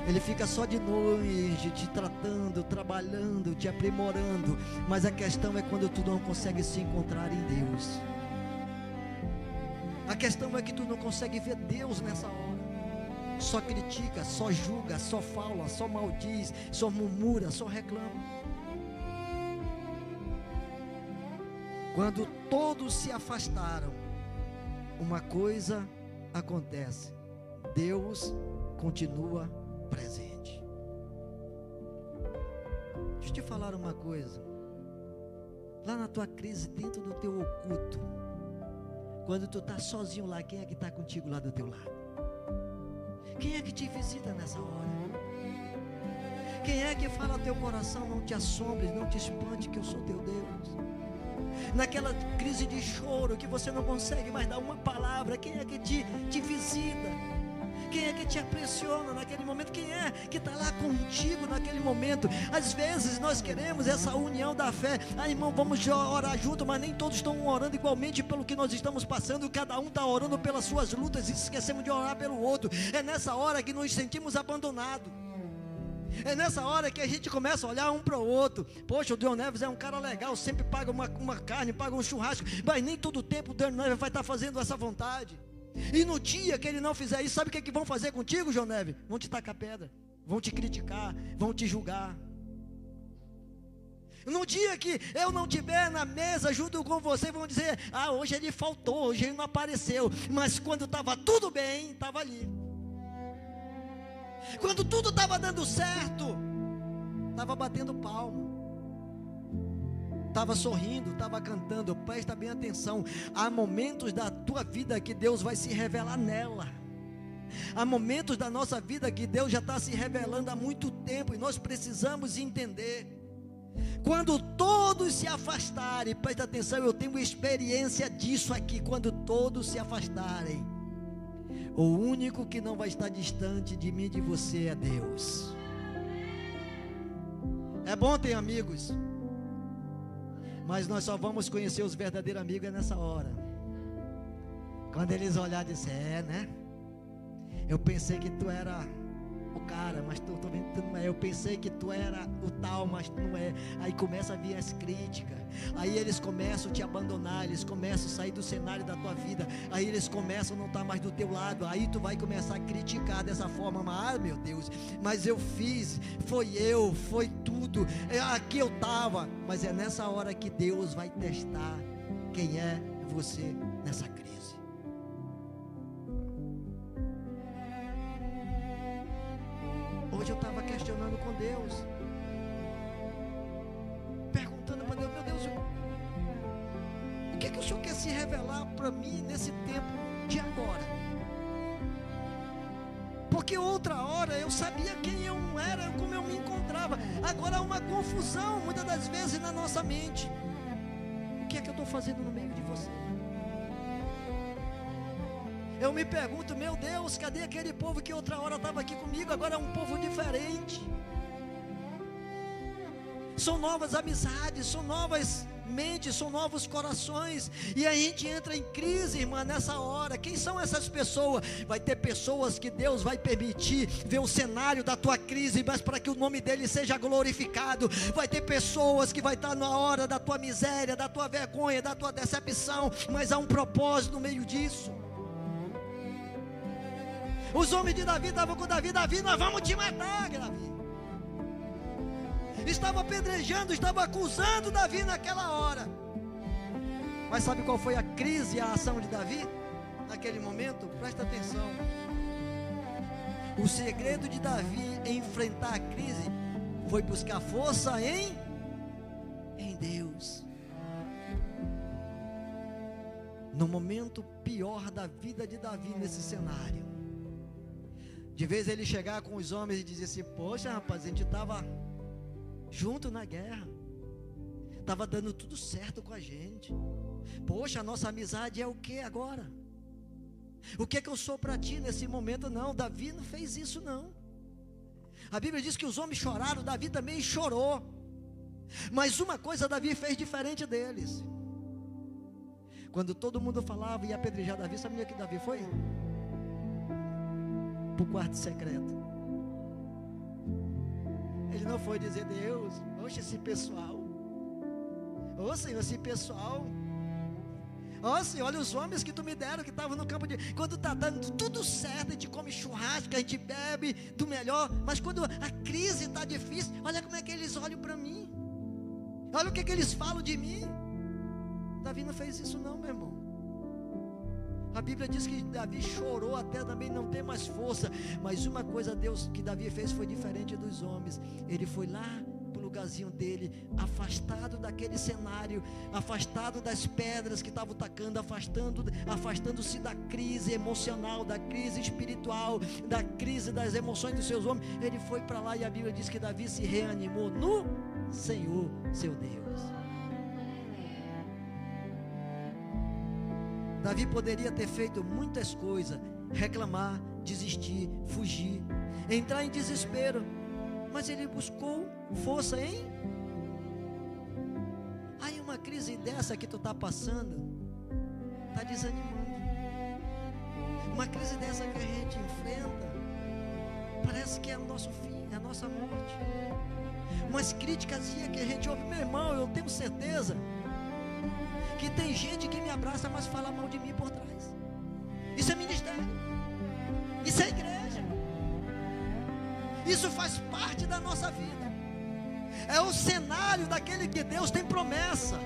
Speaker 1: Ele fica só de longe, te tratando, trabalhando, te aprimorando. Mas a questão é quando tu não consegue se encontrar em Deus. A questão é que tu não consegue ver Deus nessa hora. Só critica, só julga, só fala, só maldiz, só murmura, só reclama. Quando todos se afastaram, uma coisa acontece: Deus continua presente. Deixa eu te falar uma coisa. Lá na tua crise, dentro do teu oculto, quando tu está sozinho lá, quem é que está contigo lá do teu lado? Quem é que te visita nessa hora? Quem é que fala ao teu coração: não te assombres, não te espante, que eu sou teu Deus? Naquela crise de choro que você não consegue mais dar uma palavra, quem é que te visita? Quem é que te impressiona naquele momento? Quem é que está lá contigo naquele momento? Às vezes nós queremos essa união da fé. Irmão, vamos orar junto, mas nem todos estão orando igualmente pelo que nós estamos passando. Cada um está orando pelas suas lutas e esquecemos de orar pelo outro. É nessa hora que nos sentimos abandonados. É nessa hora que a gente começa a olhar um para o outro. Poxa, o Deon Neves é um cara legal, sempre paga uma carne, paga um churrasco, mas nem todo o tempo o Deon Neves vai estar fazendo essa vontade. E no dia que ele não fizer isso, sabe o que vão fazer contigo, João Neves? Vão te tacar pedra, vão te criticar, vão te julgar. No dia que eu não estiver na mesa junto com você, vão dizer: hoje ele faltou, hoje ele não apareceu. Mas quando estava tudo bem, estava ali. Quando tudo estava dando certo, estava batendo palma, estava sorrindo, estava cantando. Presta bem atenção, há momentos da tua vida que Deus vai se revelar nela. Há momentos da nossa vida que Deus já está se revelando há muito tempo, e nós precisamos entender. Quando todos se afastarem, presta atenção, eu tenho experiência disso aqui. Quando todos se afastarem, o único que não vai estar distante de mim e de você é Deus. É bom ter amigos, mas nós só vamos conhecer os verdadeiros amigos nessa hora. Quando eles olharem e disserem: né? Eu pensei que tu era o cara, mas tô vendo que tu não é. Eu pensei que tu era o tal, mas tu não é. Aí começa a vir as críticas. Aí eles começam a te abandonar, eles começam a sair do cenário da tua vida. Aí eles começam a não estar mais do teu lado. Aí tu vai começar a criticar dessa forma: meu Deus, mas eu fiz, foi tudo, aqui eu estava. Mas é nessa hora que Deus vai testar quem é você nessa crise. Hoje eu estava questionando com Deus, perguntando para Deus: meu Deus, o que é que o Senhor quer se revelar para mim nesse tempo de agora? Porque outra hora eu sabia quem eu era, como eu me encontrava. Agora há uma confusão muitas das vezes na nossa mente. O que é que eu estou fazendo no meio de você? Eu me pergunto: meu Deus, cadê aquele povo que outra hora estava aqui comigo? Agora é um povo diferente. São novas amizades, são novas mentes, são novos corações. E a gente entra em crise, irmã, nessa hora. Quem são essas pessoas? Vai ter pessoas que Deus vai permitir ver o cenário da tua crise, mas para que o nome dele seja glorificado. Vai ter pessoas que vai estar na hora da tua miséria, da tua vergonha, da tua decepção, mas há um propósito no meio disso. Os homens de Davi estavam com Davi: Davi, nós vamos te matar, Davi. Estava apedrejando, estava acusando Davi naquela hora. Mas sabe qual foi a crise e a ação de Davi naquele momento? Presta atenção. O segredo de Davi em enfrentar a crise foi buscar força em Deus. No momento pior da vida de Davi nesse cenário, de vez ele chegar com os homens e dizer assim: poxa, rapaz, a gente estava junto na guerra, estava dando tudo certo com a gente. Poxa, a nossa amizade é o que agora? O que é que eu sou para ti nesse momento? Não, Davi não fez isso não. A Bíblia diz que os homens choraram, Davi também chorou. Mas uma coisa Davi fez diferente deles. Quando todo mundo falava e ia apedrejar Davi, sabia que Davi foi? Para o quarto secreto. Ele não foi dizer: Deus, oxe, esse pessoal, ô Senhor, esse pessoal, ó Senhor, olha os homens que tu me deram, que estavam no campo de... Quando está dando tudo certo, a gente come churrasco, a gente bebe do melhor, mas quando a crise está difícil, olha como é que eles olham para mim, olha o que eles falam de mim. Davi não fez isso não, meu irmão. A Bíblia diz que Davi chorou até também não ter mais força. Mas uma coisa Deus que Davi fez foi diferente dos homens. Ele foi lá para o lugarzinho dele, afastado daquele cenário, afastado das pedras que estavam tacando, afastando-se da crise emocional, da crise espiritual, da crise das emoções dos seus homens. Ele foi para lá e a Bíblia diz que Davi se reanimou no Senhor, seu Deus. Davi poderia ter feito muitas coisas, reclamar desistir, fugir, entrar em desespero. Mas ele buscou força em... Aí uma crise dessa que tu está passando, está desanimando. Uma crise dessa que a gente enfrenta, parece que é o nosso fim, é a nossa morte. Umas críticas que a gente ouve, meu irmão, eu tenho certeza que tem gente que me abraça, mas fala mal de mim por trás. Isso é ministério, isso é igreja, isso faz parte da nossa vida. É o cenário daquele que Deus tem promessa.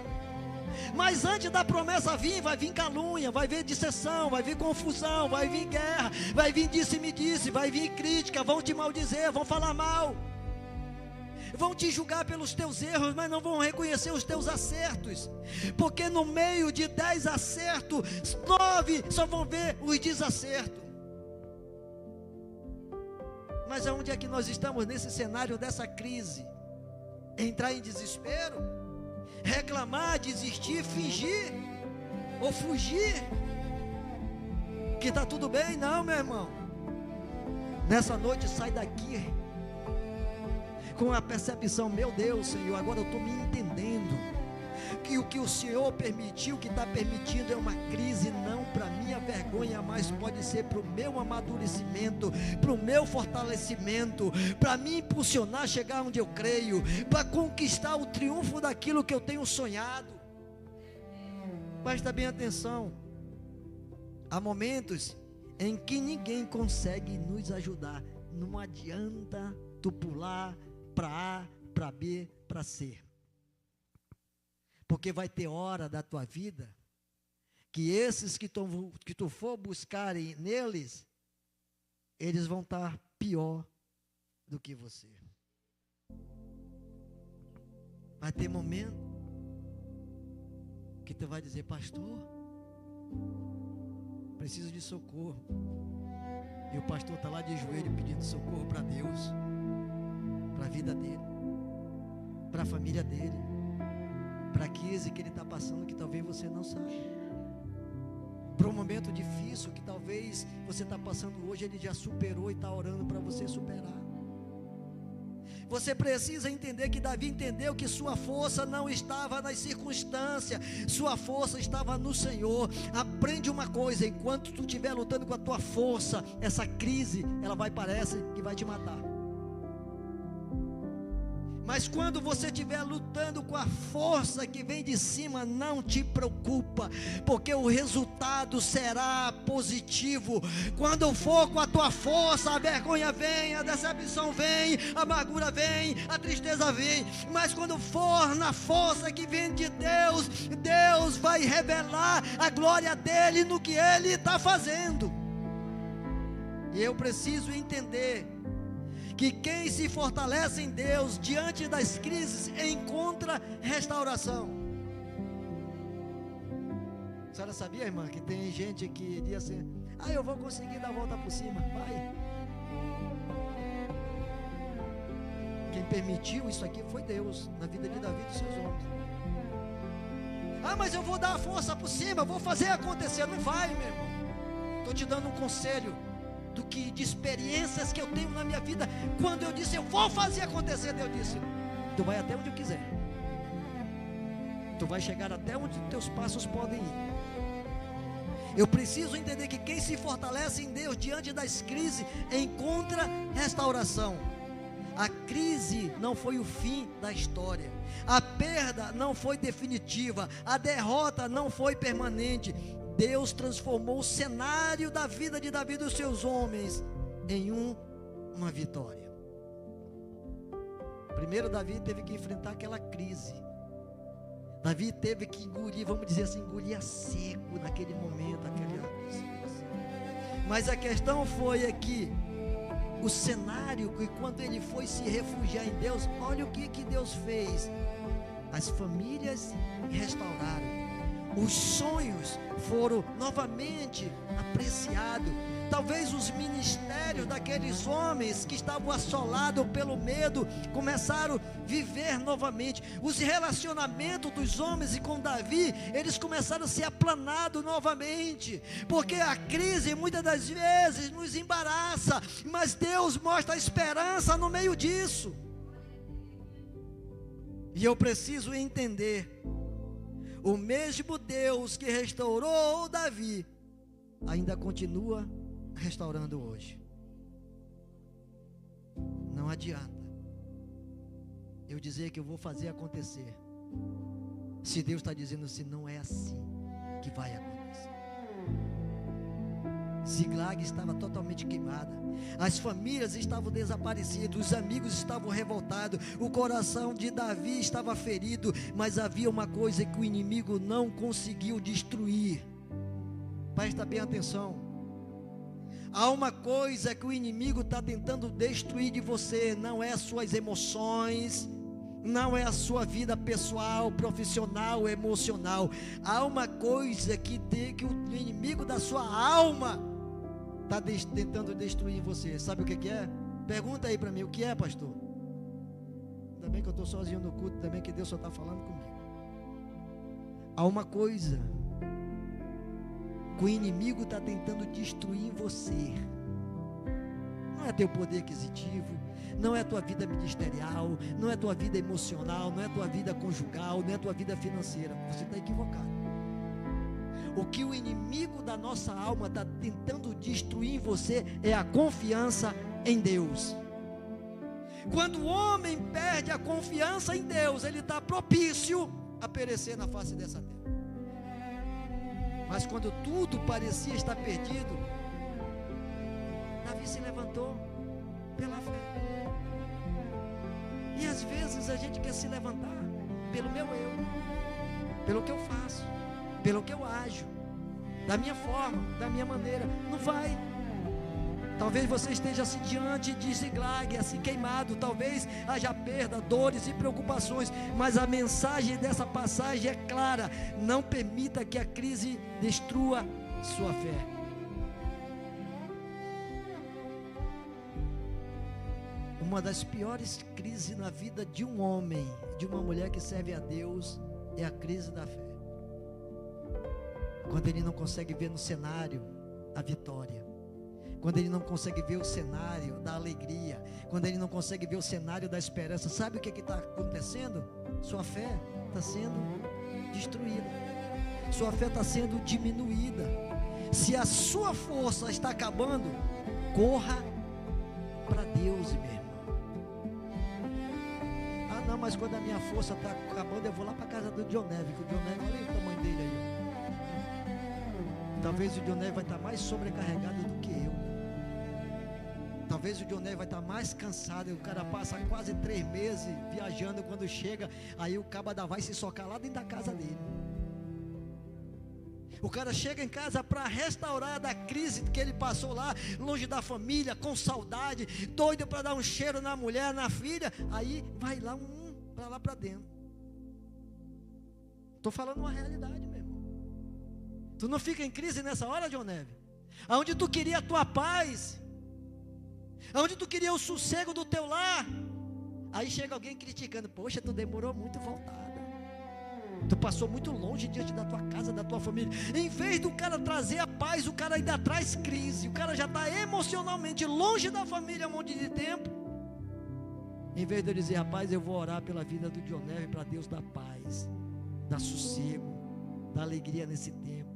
Speaker 1: Mas antes da promessa vir, vai vir calúnia, vai vir dissensão, vai vir confusão, vai vir guerra, vai vir disse-me-disse, vai vir crítica, vão te maldizer, vão falar mal, vão te julgar pelos teus erros, mas não vão reconhecer os teus acertos, porque no meio de 10 acertos, 9 só vão ver os desacertos. Mas aonde é que nós estamos nesse cenário dessa crise? Entrar em desespero? Reclamar, desistir, fingir ou fugir que está tudo bem? Não, meu irmão. Nessa noite sai daqui com a percepção: meu Deus, Senhor, agora eu estou me entendendo que o que o Senhor permitiu, que está permitindo, é uma crise, não para minha vergonha, mas pode ser para o meu amadurecimento, para o meu fortalecimento, para me impulsionar a chegar onde eu creio, para conquistar o triunfo daquilo que eu tenho sonhado. Presta bem atenção, há momentos em que ninguém consegue nos ajudar. Não adianta tu pular para A, para B, para C, porque vai ter hora da tua vida que esses que tu for buscar neles, eles vão estar pior do que você. Vai ter momento que tu vai dizer: pastor, preciso de socorro. E o pastor está lá de joelho pedindo socorro para Deus, para a vida dele, para a família dele, para a crise que ele está passando, que talvez você não sabe, para um momento difícil que talvez você está passando hoje, ele já superou e está orando para você superar. Você precisa entender que Davi entendeu que sua força não estava nas circunstâncias, sua força estava no Senhor. Aprende uma coisa: enquanto tu estiver lutando com a tua força, essa crise, ela parece que vai te matar. Mas quando você estiver lutando com a força que vem de cima, não te preocupa, porque o resultado será positivo. Quando for com a tua força, a vergonha vem, a decepção vem, a amargura vem, a tristeza vem. Mas quando for na força que vem de Deus, Deus vai revelar a glória dele no que ele está fazendo. E eu preciso entender que quem se fortalece em Deus diante das crises encontra restauração. A senhora sabia, irmã, que tem gente que diz assim: eu vou conseguir dar a volta por cima. Vai. Quem permitiu isso aqui foi Deus, na vida de Davi e dos seus homens. Mas eu vou dar a força por cima, vou fazer acontecer. Não vai, meu irmão. Estou te dando um conselho de experiências que eu tenho na minha vida. Quando eu disse eu vou fazer acontecer, Deus disse: tu vai até onde eu quiser, tu vai chegar até onde teus passos podem ir. Eu preciso entender que quem se fortalece em Deus diante das crises encontra restauração. A crise não foi o fim da história, a perda não foi definitiva, a derrota não foi permanente. Deus transformou o cenário da vida de Davi e dos seus homens em uma vitória. Primeiro, Davi teve que enfrentar aquela crise. Davi teve que engolir, vamos dizer assim, engolir a seco naquele momento, mas a questão foi que o cenário, que quando ele foi se refugiar em Deus, olha o que Deus fez: as famílias restauraram, Os sonhos foram novamente apreciados. Talvez os ministérios daqueles homens que estavam assolados pelo medo começaram a viver novamente. Os relacionamentos dos homens e com Davi, eles começaram a ser aplanados novamente. Porque a crise muitas das vezes nos embaraça, mas Deus mostra a esperança no meio disso. E eu preciso entender: o mesmo Deus que restaurou Davi ainda continua restaurando hoje. Não adianta eu dizer que eu vou fazer acontecer, se Deus está dizendo assim, não é assim que vai acontecer. Ziklag estava totalmente queimada, as famílias estavam desaparecidas, os amigos estavam revoltados, o coração de Davi estava ferido, mas havia uma coisa que o inimigo não conseguiu destruir. Presta bem atenção. Há uma coisa que o inimigo está tentando destruir de você, não é as suas emoções, não é a sua vida pessoal, profissional, emocional. Há uma coisa que o inimigo da sua alma está tentando destruir em você. Sabe o que é? Pergunta aí para mim, o que é, pastor? Ainda bem que eu estou sozinho no culto, também que Deus só está falando comigo. Há uma coisa que o inimigo está tentando destruir em você. Não é teu poder aquisitivo, não é tua vida ministerial, não é tua vida emocional, não é tua vida conjugal, não é tua vida financeira. Você está equivocado. O que o inimigo da nossa alma está tentando destruir em você é a confiança em Deus. Quando o homem perde a confiança em Deus, ele está propício a perecer na face dessa terra. Mas quando tudo parecia estar perdido, Davi se levantou pela fé. E às vezes a gente quer se levantar pelo meu eu, pelo que eu faço, pelo que eu ajo, da minha forma, da minha maneira. Não vai. Talvez você esteja assim diante de Ziklag, assim queimado. Talvez haja perda, dores e preocupações. Mas a mensagem dessa passagem é clara: não permita que a crise destrua sua fé. Uma das piores crises na vida de um homem, de uma mulher que serve a Deus, é a crise da fé. Quando ele não consegue ver no cenário a vitória, quando ele não consegue ver o cenário da alegria, quando ele não consegue ver o cenário da esperança, sabe o que está acontecendo? Sua fé está sendo destruída, sua fé está sendo diminuída. Se a sua força está acabando, corra para Deus, meu irmão. Ah não, mas quando a minha força está acabando, eu vou lá para a casa do Dioneve, que o Dioneve, olha o tamanho dele aí. Talvez o Dioneve vai estar mais sobrecarregado do que eu. Talvez o Dioneve vai estar mais cansado. O cara passa quase 3 meses viajando. Quando chega, aí o cabada vai se socar lá dentro da casa dele. O cara chega em casa para restaurar da crise que ele passou lá, longe da família, com saudade, doido para dar um cheiro na mulher, na filha. Aí vai lá para lá para dentro. Estou falando uma realidade, meu irmão. Tu não fica em crise nessa hora, Dioneve? Aonde tu queria a tua paz, aonde tu queria o sossego do teu lar, aí chega alguém criticando: poxa, tu demorou muito voltada, tu passou muito longe diante da tua casa, da tua família. Em vez do cara trazer a paz, o cara ainda traz crise. O cara já está emocionalmente longe da família há um monte de tempo. Em vez de eu dizer: rapaz, eu vou orar pela vida do Dioneve, para Deus dar paz, dar sossego, dar alegria nesse tempo.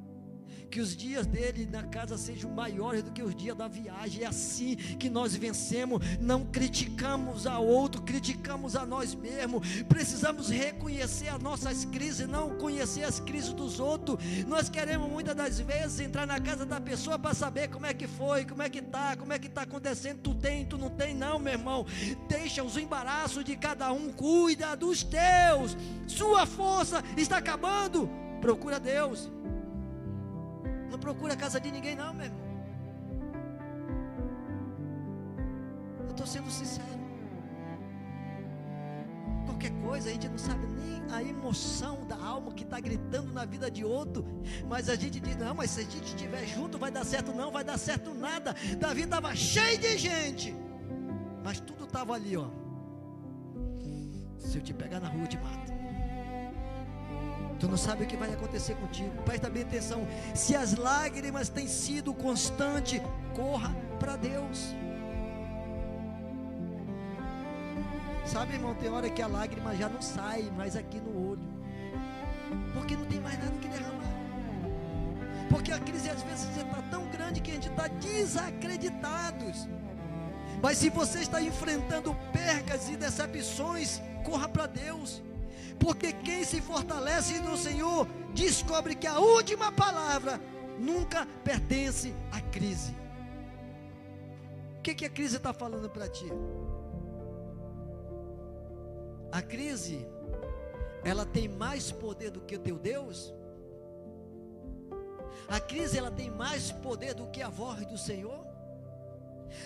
Speaker 1: Que os dias dele na casa sejam maiores do que os dias da viagem. É assim que nós vencemos. Não criticamos a outro, criticamos a nós mesmos. Precisamos reconhecer as nossas crises, não conhecer as crises dos outros. Nós queremos muitas das vezes entrar na casa da pessoa para saber como é que foi, como é que está acontecendo. Tu tem, tu não tem. Não, meu irmão, deixa os embaraços de cada um, cuida dos teus. Sua força está acabando, procura Deus. Não procura a casa de ninguém, não, meu irmão. Eu estou sendo sincero. qualquer coisa, a gente não sabe nem a emoção da alma que está gritando na vida de outro, mas a gente diz, não, mas se a gente estiver junto vai dar certo. Não vai dar certo nada. Davi estava cheio de gente, mas tudo estava ali, ó. Se eu te pegar na rua eu te mato. Tu não sabe o que vai acontecer contigo. Presta bem atenção. Se as lágrimas têm sido constante, corra para Deus. Sabe, irmão, tem hora que a lágrima já não sai mais aqui no olho, porque não tem mais nada que derramar. Porque a crise às vezes está tão grande que a gente está desacreditados. Mas se você está enfrentando percas e decepções, corra para Deus. Porque quem se fortalece no Senhor descobre que a última palavra nunca pertence à crise. O que a crise está falando para ti? A crise, ela tem mais poder do que o teu Deus? A crise, ela tem mais poder do que a voz do Senhor?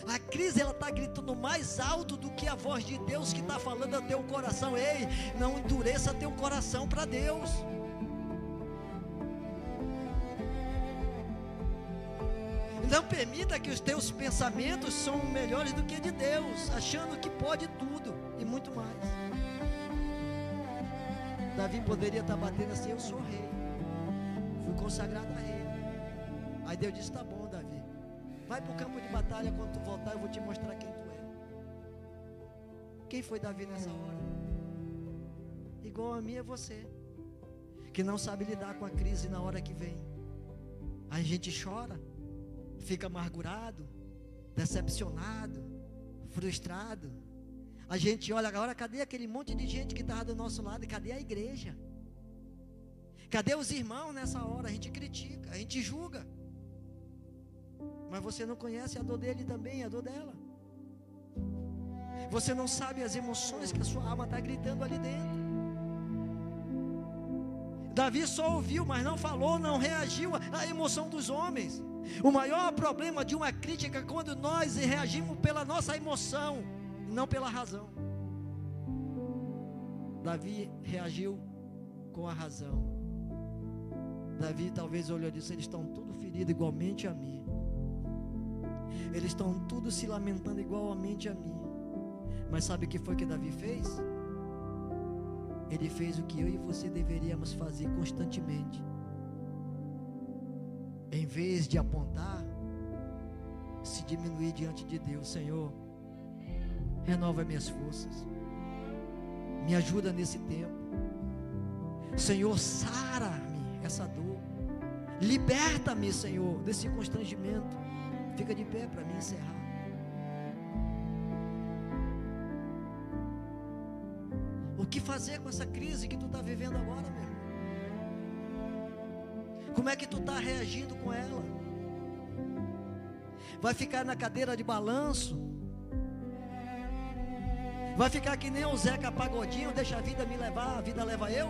Speaker 1: A crise, ela está gritando mais alto do que a voz de Deus que está falando ao teu coração. Ei, não endureça teu coração para Deus. Não permita que os teus pensamentos são melhores do que de Deus, achando que pode tudo e muito mais. Davi poderia estar batendo assim, eu sou rei, fui consagrado a rei. Aí Deus disse, tá bom, Davi, vai para o campo de batalha, quando tu voltar eu vou te mostrar quem tu é. Quem foi Davi nessa hora? Igual a mim é você, que não sabe lidar com a crise na hora que vem. A gente chora, fica amargurado, decepcionado, frustrado. A gente olha agora, cadê aquele monte de gente que estava do nosso lado? Cadê a igreja? Cadê os irmãos nessa hora? A gente critica, a gente julga. Mas você não conhece a dor dele também, a dor dela. Você não sabe as emoções que a sua alma está gritando ali dentro. Davi só ouviu, mas não falou, não reagiu à emoção dos homens. O maior problema de uma crítica é quando nós reagimos pela nossa emoção, não pela razão. Davi reagiu com a razão. Davi talvez olhou e disse, eles estão tudo feridos igualmente a mim. Eles estão tudo se lamentando igualmente a mim. Mas sabe o que foi que Davi fez? Ele fez o que eu e você deveríamos fazer constantemente. Em vez de apontar, se diminuir diante de Deus. Senhor, renova minhas forças, me ajuda nesse tempo. Senhor, sara-me essa dor, liberta-me, Senhor, desse constrangimento. Fica de pé para me encerrar. O que fazer com essa crise que tu está vivendo agora, meu irmão? Como é que tu está reagindo com ela? Vai ficar na cadeira de balanço? Vai ficar que nem o Zeca Pagodinho, deixa a vida me levar, a vida leva eu?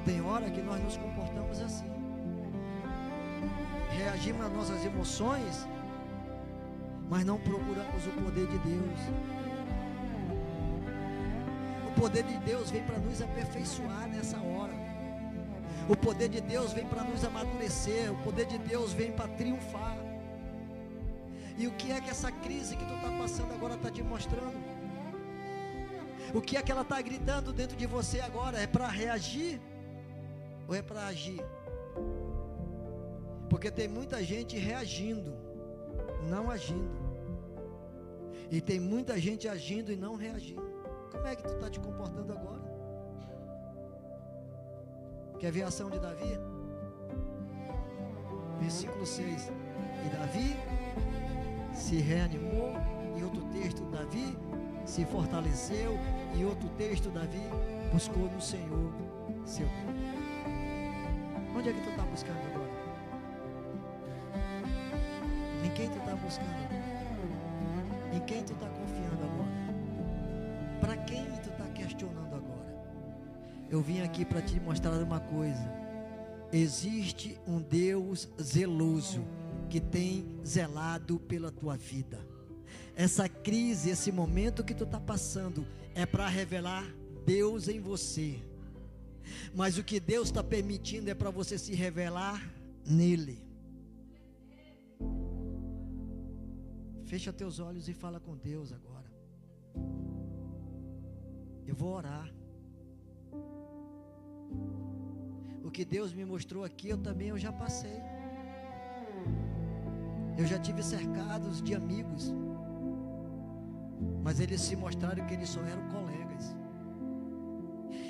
Speaker 1: Tem hora que nós nos comportamos assim. Reagimos às nossas emoções, mas não procuramos o poder de Deus. O poder de Deus vem para nos aperfeiçoar nessa hora. O poder de Deus vem para nos amadurecer. O poder de Deus vem para triunfar. E o que é que essa crise que tu está passando agora está te mostrando? O que é que ela está gritando dentro de você agora? É para reagir ou é para agir? Porque tem muita gente reagindo, não agindo. E tem muita gente agindo e não reagindo. Como é que tu está te comportando agora? Quer ver a ação de Davi? Versículo 6. E Davi se reanimou. Em outro texto, Davi se fortaleceu. Em outro texto, Davi buscou no Senhor seu Deus. Onde é que tu está buscando agora? Em quem tu está buscando? Em quem tu está confiando agora? Para quem tu está questionando agora? Eu vim aqui para te mostrar uma coisa. Existe um Deus zeloso que tem zelado pela tua vida. essa crise, esse momento que tu está passando, é para revelar Deus em você. Mas o que Deus está permitindo é para você se revelar nele. Fecha teus olhos e fala com Deus agora. Eu vou orar. O que Deus me mostrou aqui, eu já passei. Eu já tive cercados de amigos, mas eles se mostraram que eles só eram colegas.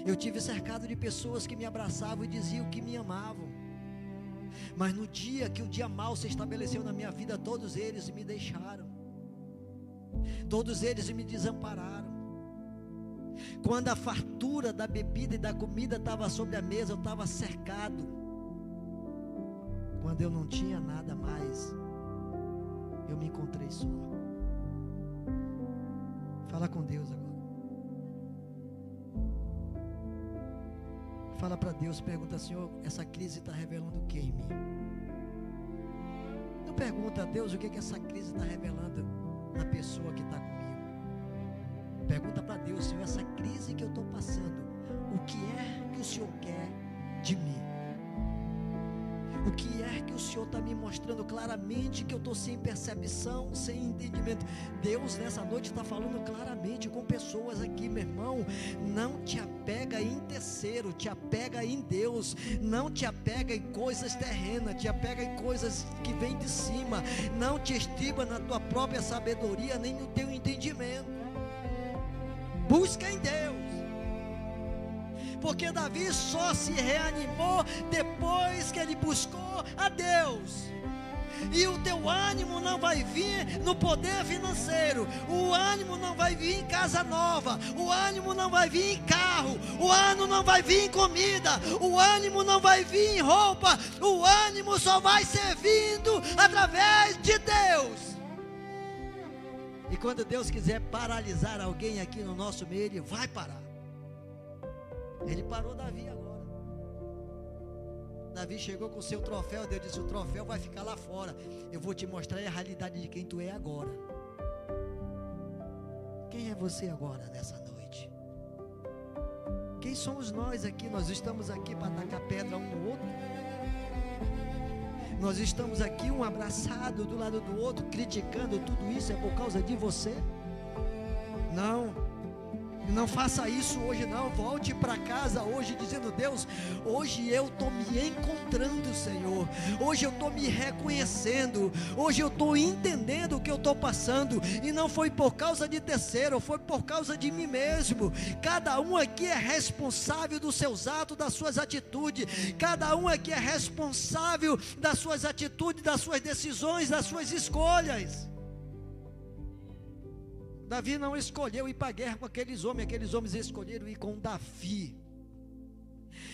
Speaker 1: Eu tive cercado de pessoas que me abraçavam e diziam que me amavam, mas no dia que o dia mau se estabeleceu na minha vida, todos eles me deixaram, todos eles me desampararam. Quando a fartura da bebida e da comida estava sobre a mesa, eu estava cercado. Quando eu não tinha nada mais, eu me encontrei só. Fala com Deus agora. Fala para Deus, pergunta: Senhor, essa crise está revelando o que em mim? Não pergunta a Deus o que essa crise está revelando na pessoa que está comigo. Pergunta para Deus: Senhor, essa crise que eu estou passando, o que é que o Senhor quer de mim? O que é que o Senhor está me mostrando claramente que eu estou sem percepção, sem entendimento? Deus nessa noite está falando claramente com pessoas aqui, meu irmão. Não te apega em terceiro, te apega em Deus. Não te apega em coisas terrenas, te apega em coisas que vêm de cima. Não te estriba na tua própria sabedoria, nem no teu entendimento. Busca em Deus. Porque Davi só se reanimou depois que ele buscou a Deus. E o teu ânimo não vai vir no poder financeiro, o ânimo não vai vir em casa nova, o ânimo não vai vir em carro, o ânimo não vai vir em comida, o ânimo não vai vir em roupa, o ânimo só vai ser vindo através de Deus. E quando Deus quiser paralisar alguém aqui no nosso meio, Ele vai parar. Ele parou Davi agora. Davi chegou com o seu troféu. Deus disse: o troféu vai ficar lá fora. Eu vou te mostrar a realidade de quem tu é agora. Quem é você agora nessa noite? Quem somos nós aqui? Nós estamos aqui para atacar pedra um no outro. Nós estamos aqui um abraçado do lado do outro, criticando. Tudo isso é por causa de você? Não. Não faça isso hoje não. Volte para casa hoje dizendo: Deus, hoje eu estou me encontrando, Senhor. Hoje eu estou me reconhecendo. Hoje eu estou entendendo o que eu estou passando. E não foi por causa de terceiro, foi por causa de mim mesmo. Cada um aqui é responsável dos seus atos, das suas atitudes. Cada um aqui é responsável das suas atitudes, das suas decisões, das suas escolhas. Davi não escolheu ir para a guerra com aqueles homens escolheram ir com Davi.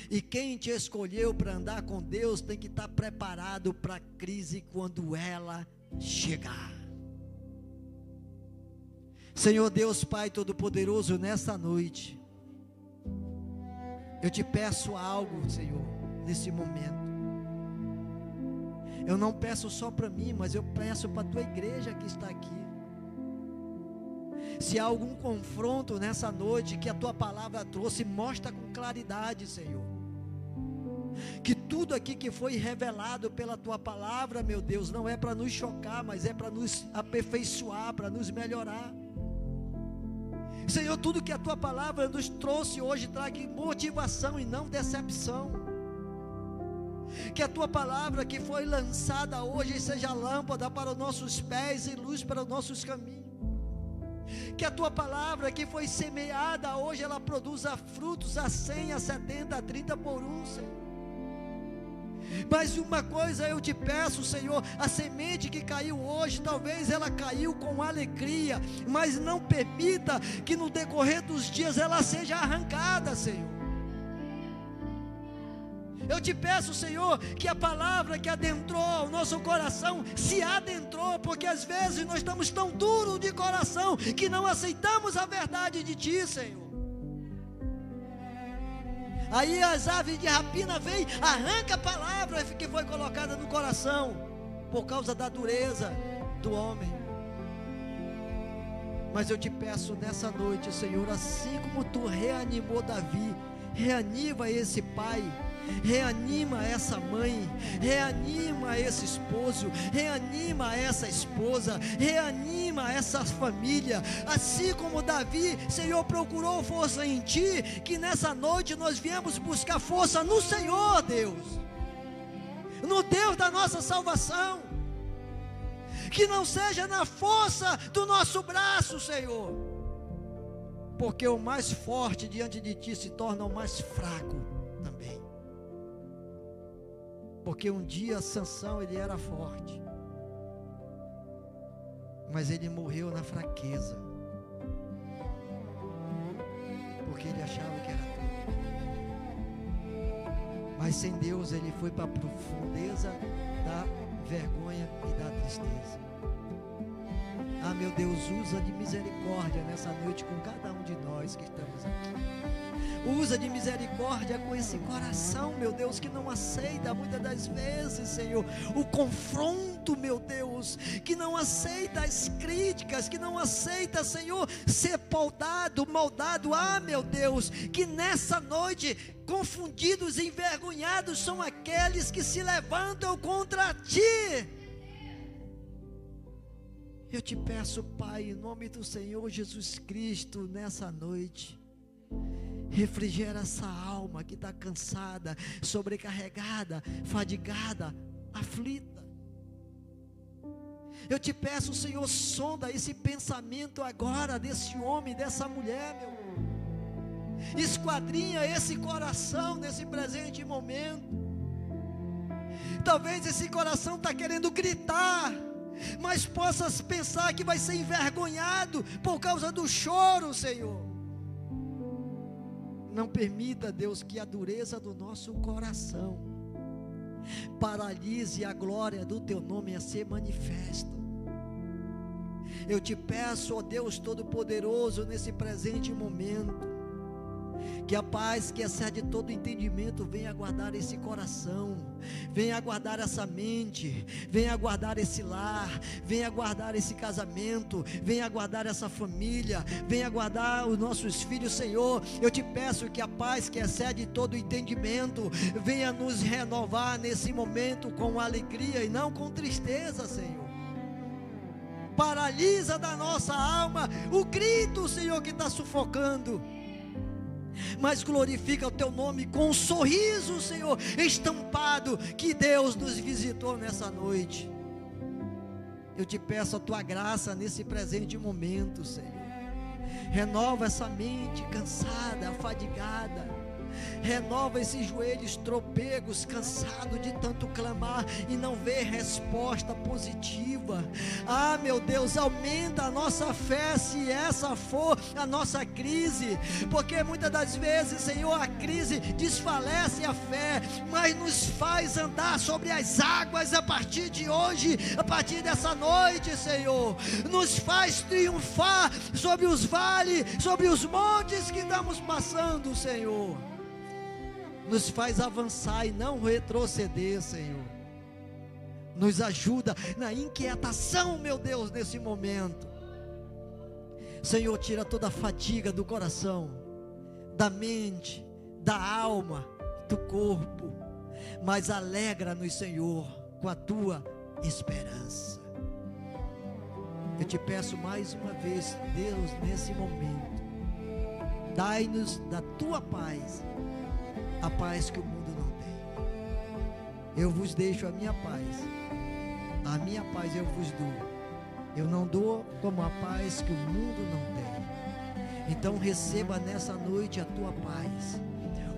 Speaker 1: E quem te escolheu para andar com Deus tem que estar preparado para a crise quando ela chegar. Senhor Deus Pai Todo-Poderoso, nessa noite, eu te peço algo, Senhor, nesse momento. Eu não peço só para mim, mas eu peço para a tua igreja que está aqui. Se há algum confronto nessa noite que a tua palavra trouxe, mostra com claridade, Senhor. Que tudo aqui que foi revelado pela tua palavra, meu Deus, não é para nos chocar, mas é para nos aperfeiçoar, para nos melhorar. Senhor, tudo que a tua palavra nos trouxe hoje traga motivação e não decepção. Que a tua palavra que foi lançada hoje seja lâmpada para os nossos pés e luz para os nossos caminhos. Que a tua palavra que foi semeada hoje, ela produza frutos a 100, a 70, a 30 por um, Senhor. Mas uma coisa eu te peço, Senhor: a semente que caiu hoje, talvez ela caiu com alegria, mas não permita que no decorrer dos dias ela seja arrancada, Senhor. Eu te peço, Senhor, que a palavra que adentrou o nosso coração se adentrou, porque às vezes nós estamos tão duros de coração que não aceitamos a verdade de Ti, Senhor. Aí as aves de rapina vêm, arranca a palavra que foi colocada no coração, por causa da dureza do homem. Mas eu te peço nessa noite, Senhor, assim como tu reanimou Davi, reanima esse pai, reanima essa mãe, reanima esse esposo, reanima essa esposa, reanima essa família, assim como Davi, Senhor, procurou força em ti, que nessa noite nós viemos buscar força no Senhor, Deus, no Deus da nossa salvação, que não seja na força do nosso braço, Senhor, porque o mais forte diante de ti se torna o mais fraco também. Porque um dia Sansão, ele era forte, mas ele morreu na fraqueza, porque ele achava que era tudo. Mas sem Deus ele foi para a profundeza da vergonha e da tristeza. Ah, meu Deus, usa de misericórdia nessa noite com cada um de nós que estamos aqui. Usa de misericórdia com esse coração, meu Deus, que não aceita muitas das vezes, Senhor, o confronto, meu Deus, que não aceita as críticas, que não aceita, Senhor, ser moldado. Ah, meu Deus, que nessa noite, confundidos e envergonhados são aqueles que se levantam contra ti. Eu te peço, Pai, em nome do Senhor Jesus Cristo, nessa noite, refrigera essa alma que está cansada, sobrecarregada, fadigada, aflita. Eu te peço, Senhor, sonda esse pensamento agora desse homem, dessa mulher, meu. Esquadrinha esse coração nesse presente momento. Talvez esse coração está querendo gritar, mas possas pensar que vai ser envergonhado por causa do choro, Senhor. Não permita, Deus, que a dureza do nosso coração paralise a glória do teu nome a ser manifesta. Eu te peço, ó Deus Todo-Poderoso, nesse presente momento, que a paz que excede todo entendimento venha guardar esse coração, venha guardar essa mente, venha guardar esse lar, venha guardar esse casamento, venha guardar essa família, venha guardar os nossos filhos, Senhor. Eu te peço que a paz que excede todo entendimento venha nos renovar nesse momento com alegria e não com tristeza, Senhor. Paralisa da nossa alma o grito, Senhor, que está sufocando, mas glorifica o teu nome com um sorriso, Senhor, estampado, que Deus nos visitou nessa noite. Eu te peço a tua graça nesse presente momento, Senhor. Renova essa mente cansada, afadigada. Renova esses joelhos tropegos, cansados de tanto clamar e não ver resposta positiva. Ah, meu Deus, aumenta a nossa fé, se essa for a nossa crise, porque muitas das vezes, Senhor, a crise desfalece a fé, mas nos faz andar sobre as águas a partir de hoje, a partir dessa noite, Senhor. Nos faz triunfar sobre os vales, sobre os montes que estamos passando, Senhor. Nos faz avançar e não retroceder, Senhor. Nos ajuda na inquietação, meu Deus, nesse momento. Senhor, tira toda a fadiga do coração, da mente, da alma, do corpo, mas alegra-nos, Senhor, com a tua esperança. Eu te peço mais uma vez, Deus, nesse momento, dai-nos da tua paz, a paz que o mundo não tem. Eu vos deixo a minha paz eu vos dou. Eu não dou como a paz que o mundo não tem. Então receba nessa noite a tua paz,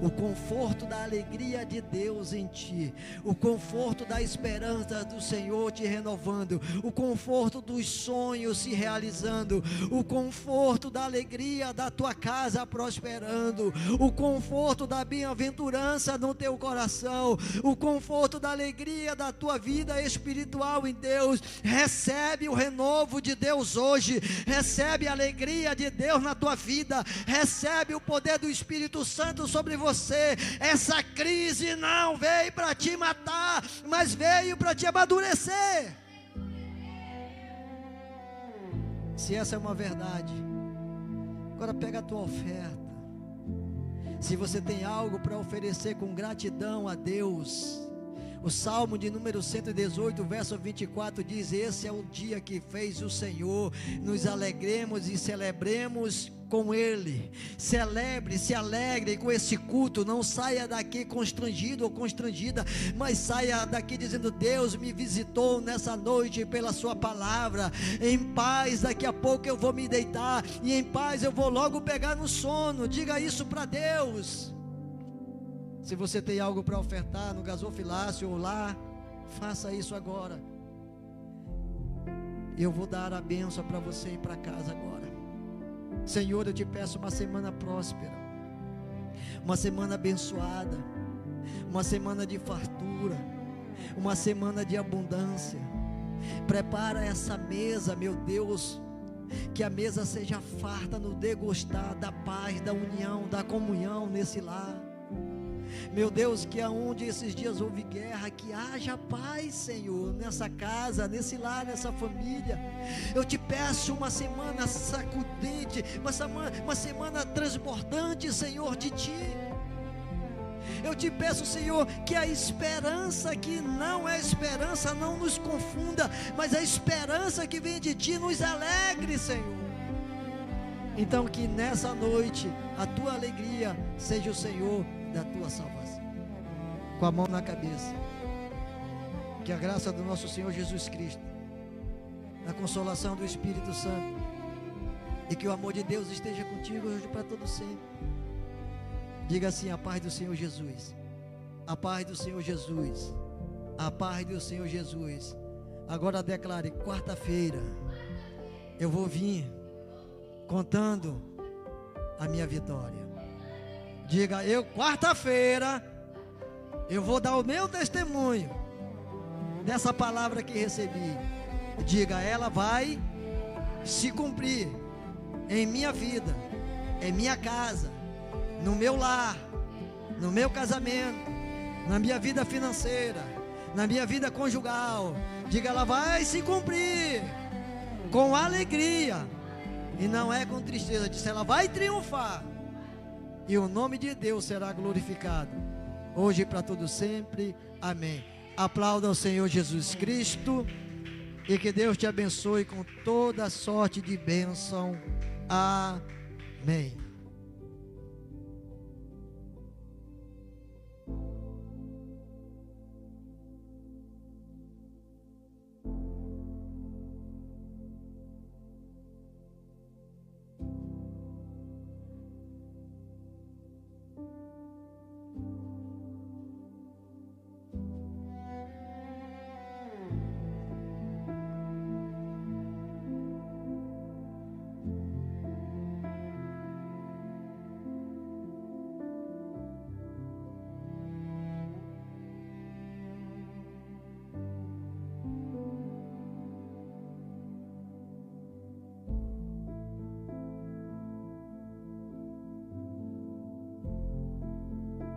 Speaker 1: o conforto da alegria de Deus em ti, o conforto da esperança do Senhor te renovando, o conforto dos sonhos se realizando, o conforto da alegria da tua casa prosperando, o conforto da bem-aventurança no teu coração, o conforto da alegria da tua vida espiritual em Deus. Recebe o renovo de Deus hoje, recebe a alegria de Deus na tua vida, recebe o poder do Espírito Santo sobre você. Essa crise não veio para te matar, mas veio para te amadurecer. Se essa é uma verdade, agora pega a tua oferta. Se você tem algo para oferecer com gratidão a Deus, o Salmo de número 118, verso 24 diz: esse é o dia que fez o Senhor, nos alegremos e celebremos com Ele. Celebre, se alegre com esse culto. Não saia daqui constrangido ou constrangida, mas saia daqui dizendo: Deus me visitou nessa noite pela sua palavra. Em paz, daqui a pouco eu vou me deitar, e em paz eu vou logo pegar no sono. Diga isso para Deus. Se você tem algo para ofertar no gasofilácio ou lá, faça isso agora. Eu vou dar a bênção para você ir para casa agora. Senhor, eu te peço uma semana próspera, uma semana abençoada, uma semana de fartura, uma semana de abundância. Prepara essa mesa, meu Deus, que a mesa seja farta no degustar da paz, da união, da comunhão nesse lar. Meu Deus, que aonde esses dias houve guerra, que haja paz, Senhor, nessa casa, nesse lar, nessa família. Eu te peço uma semana sacudente, uma semana transbordante, Senhor, de Ti. Eu te peço, Senhor, que a esperança que não é esperança não nos confunda, mas a esperança que vem de Ti nos alegre, Senhor. Então que nessa noite a Tua alegria seja o Senhor da Tua salvação. Com a mão na cabeça, que a graça do nosso Senhor Jesus Cristo, a consolação do Espírito Santo e que o amor de Deus esteja contigo hoje para todo sempre. Diga assim: a paz do Senhor Jesus, a paz do Senhor Jesus, a paz do Senhor Jesus. Agora declare: quarta-feira eu vou vir contando a minha vitória. Diga: quarta-feira eu vou dar o meu testemunho dessa palavra que recebi. Diga: ela vai se cumprir em minha vida, em minha casa, no meu lar, no meu casamento, na minha vida financeira, na minha vida conjugal. Diga: ela vai se cumprir com alegria e não é com tristeza. Diz: ela vai triunfar e o nome de Deus será glorificado hoje e para todo sempre. Amém. Aplauda ao Senhor Jesus Cristo e que Deus te abençoe com toda sorte de bênção. Amém.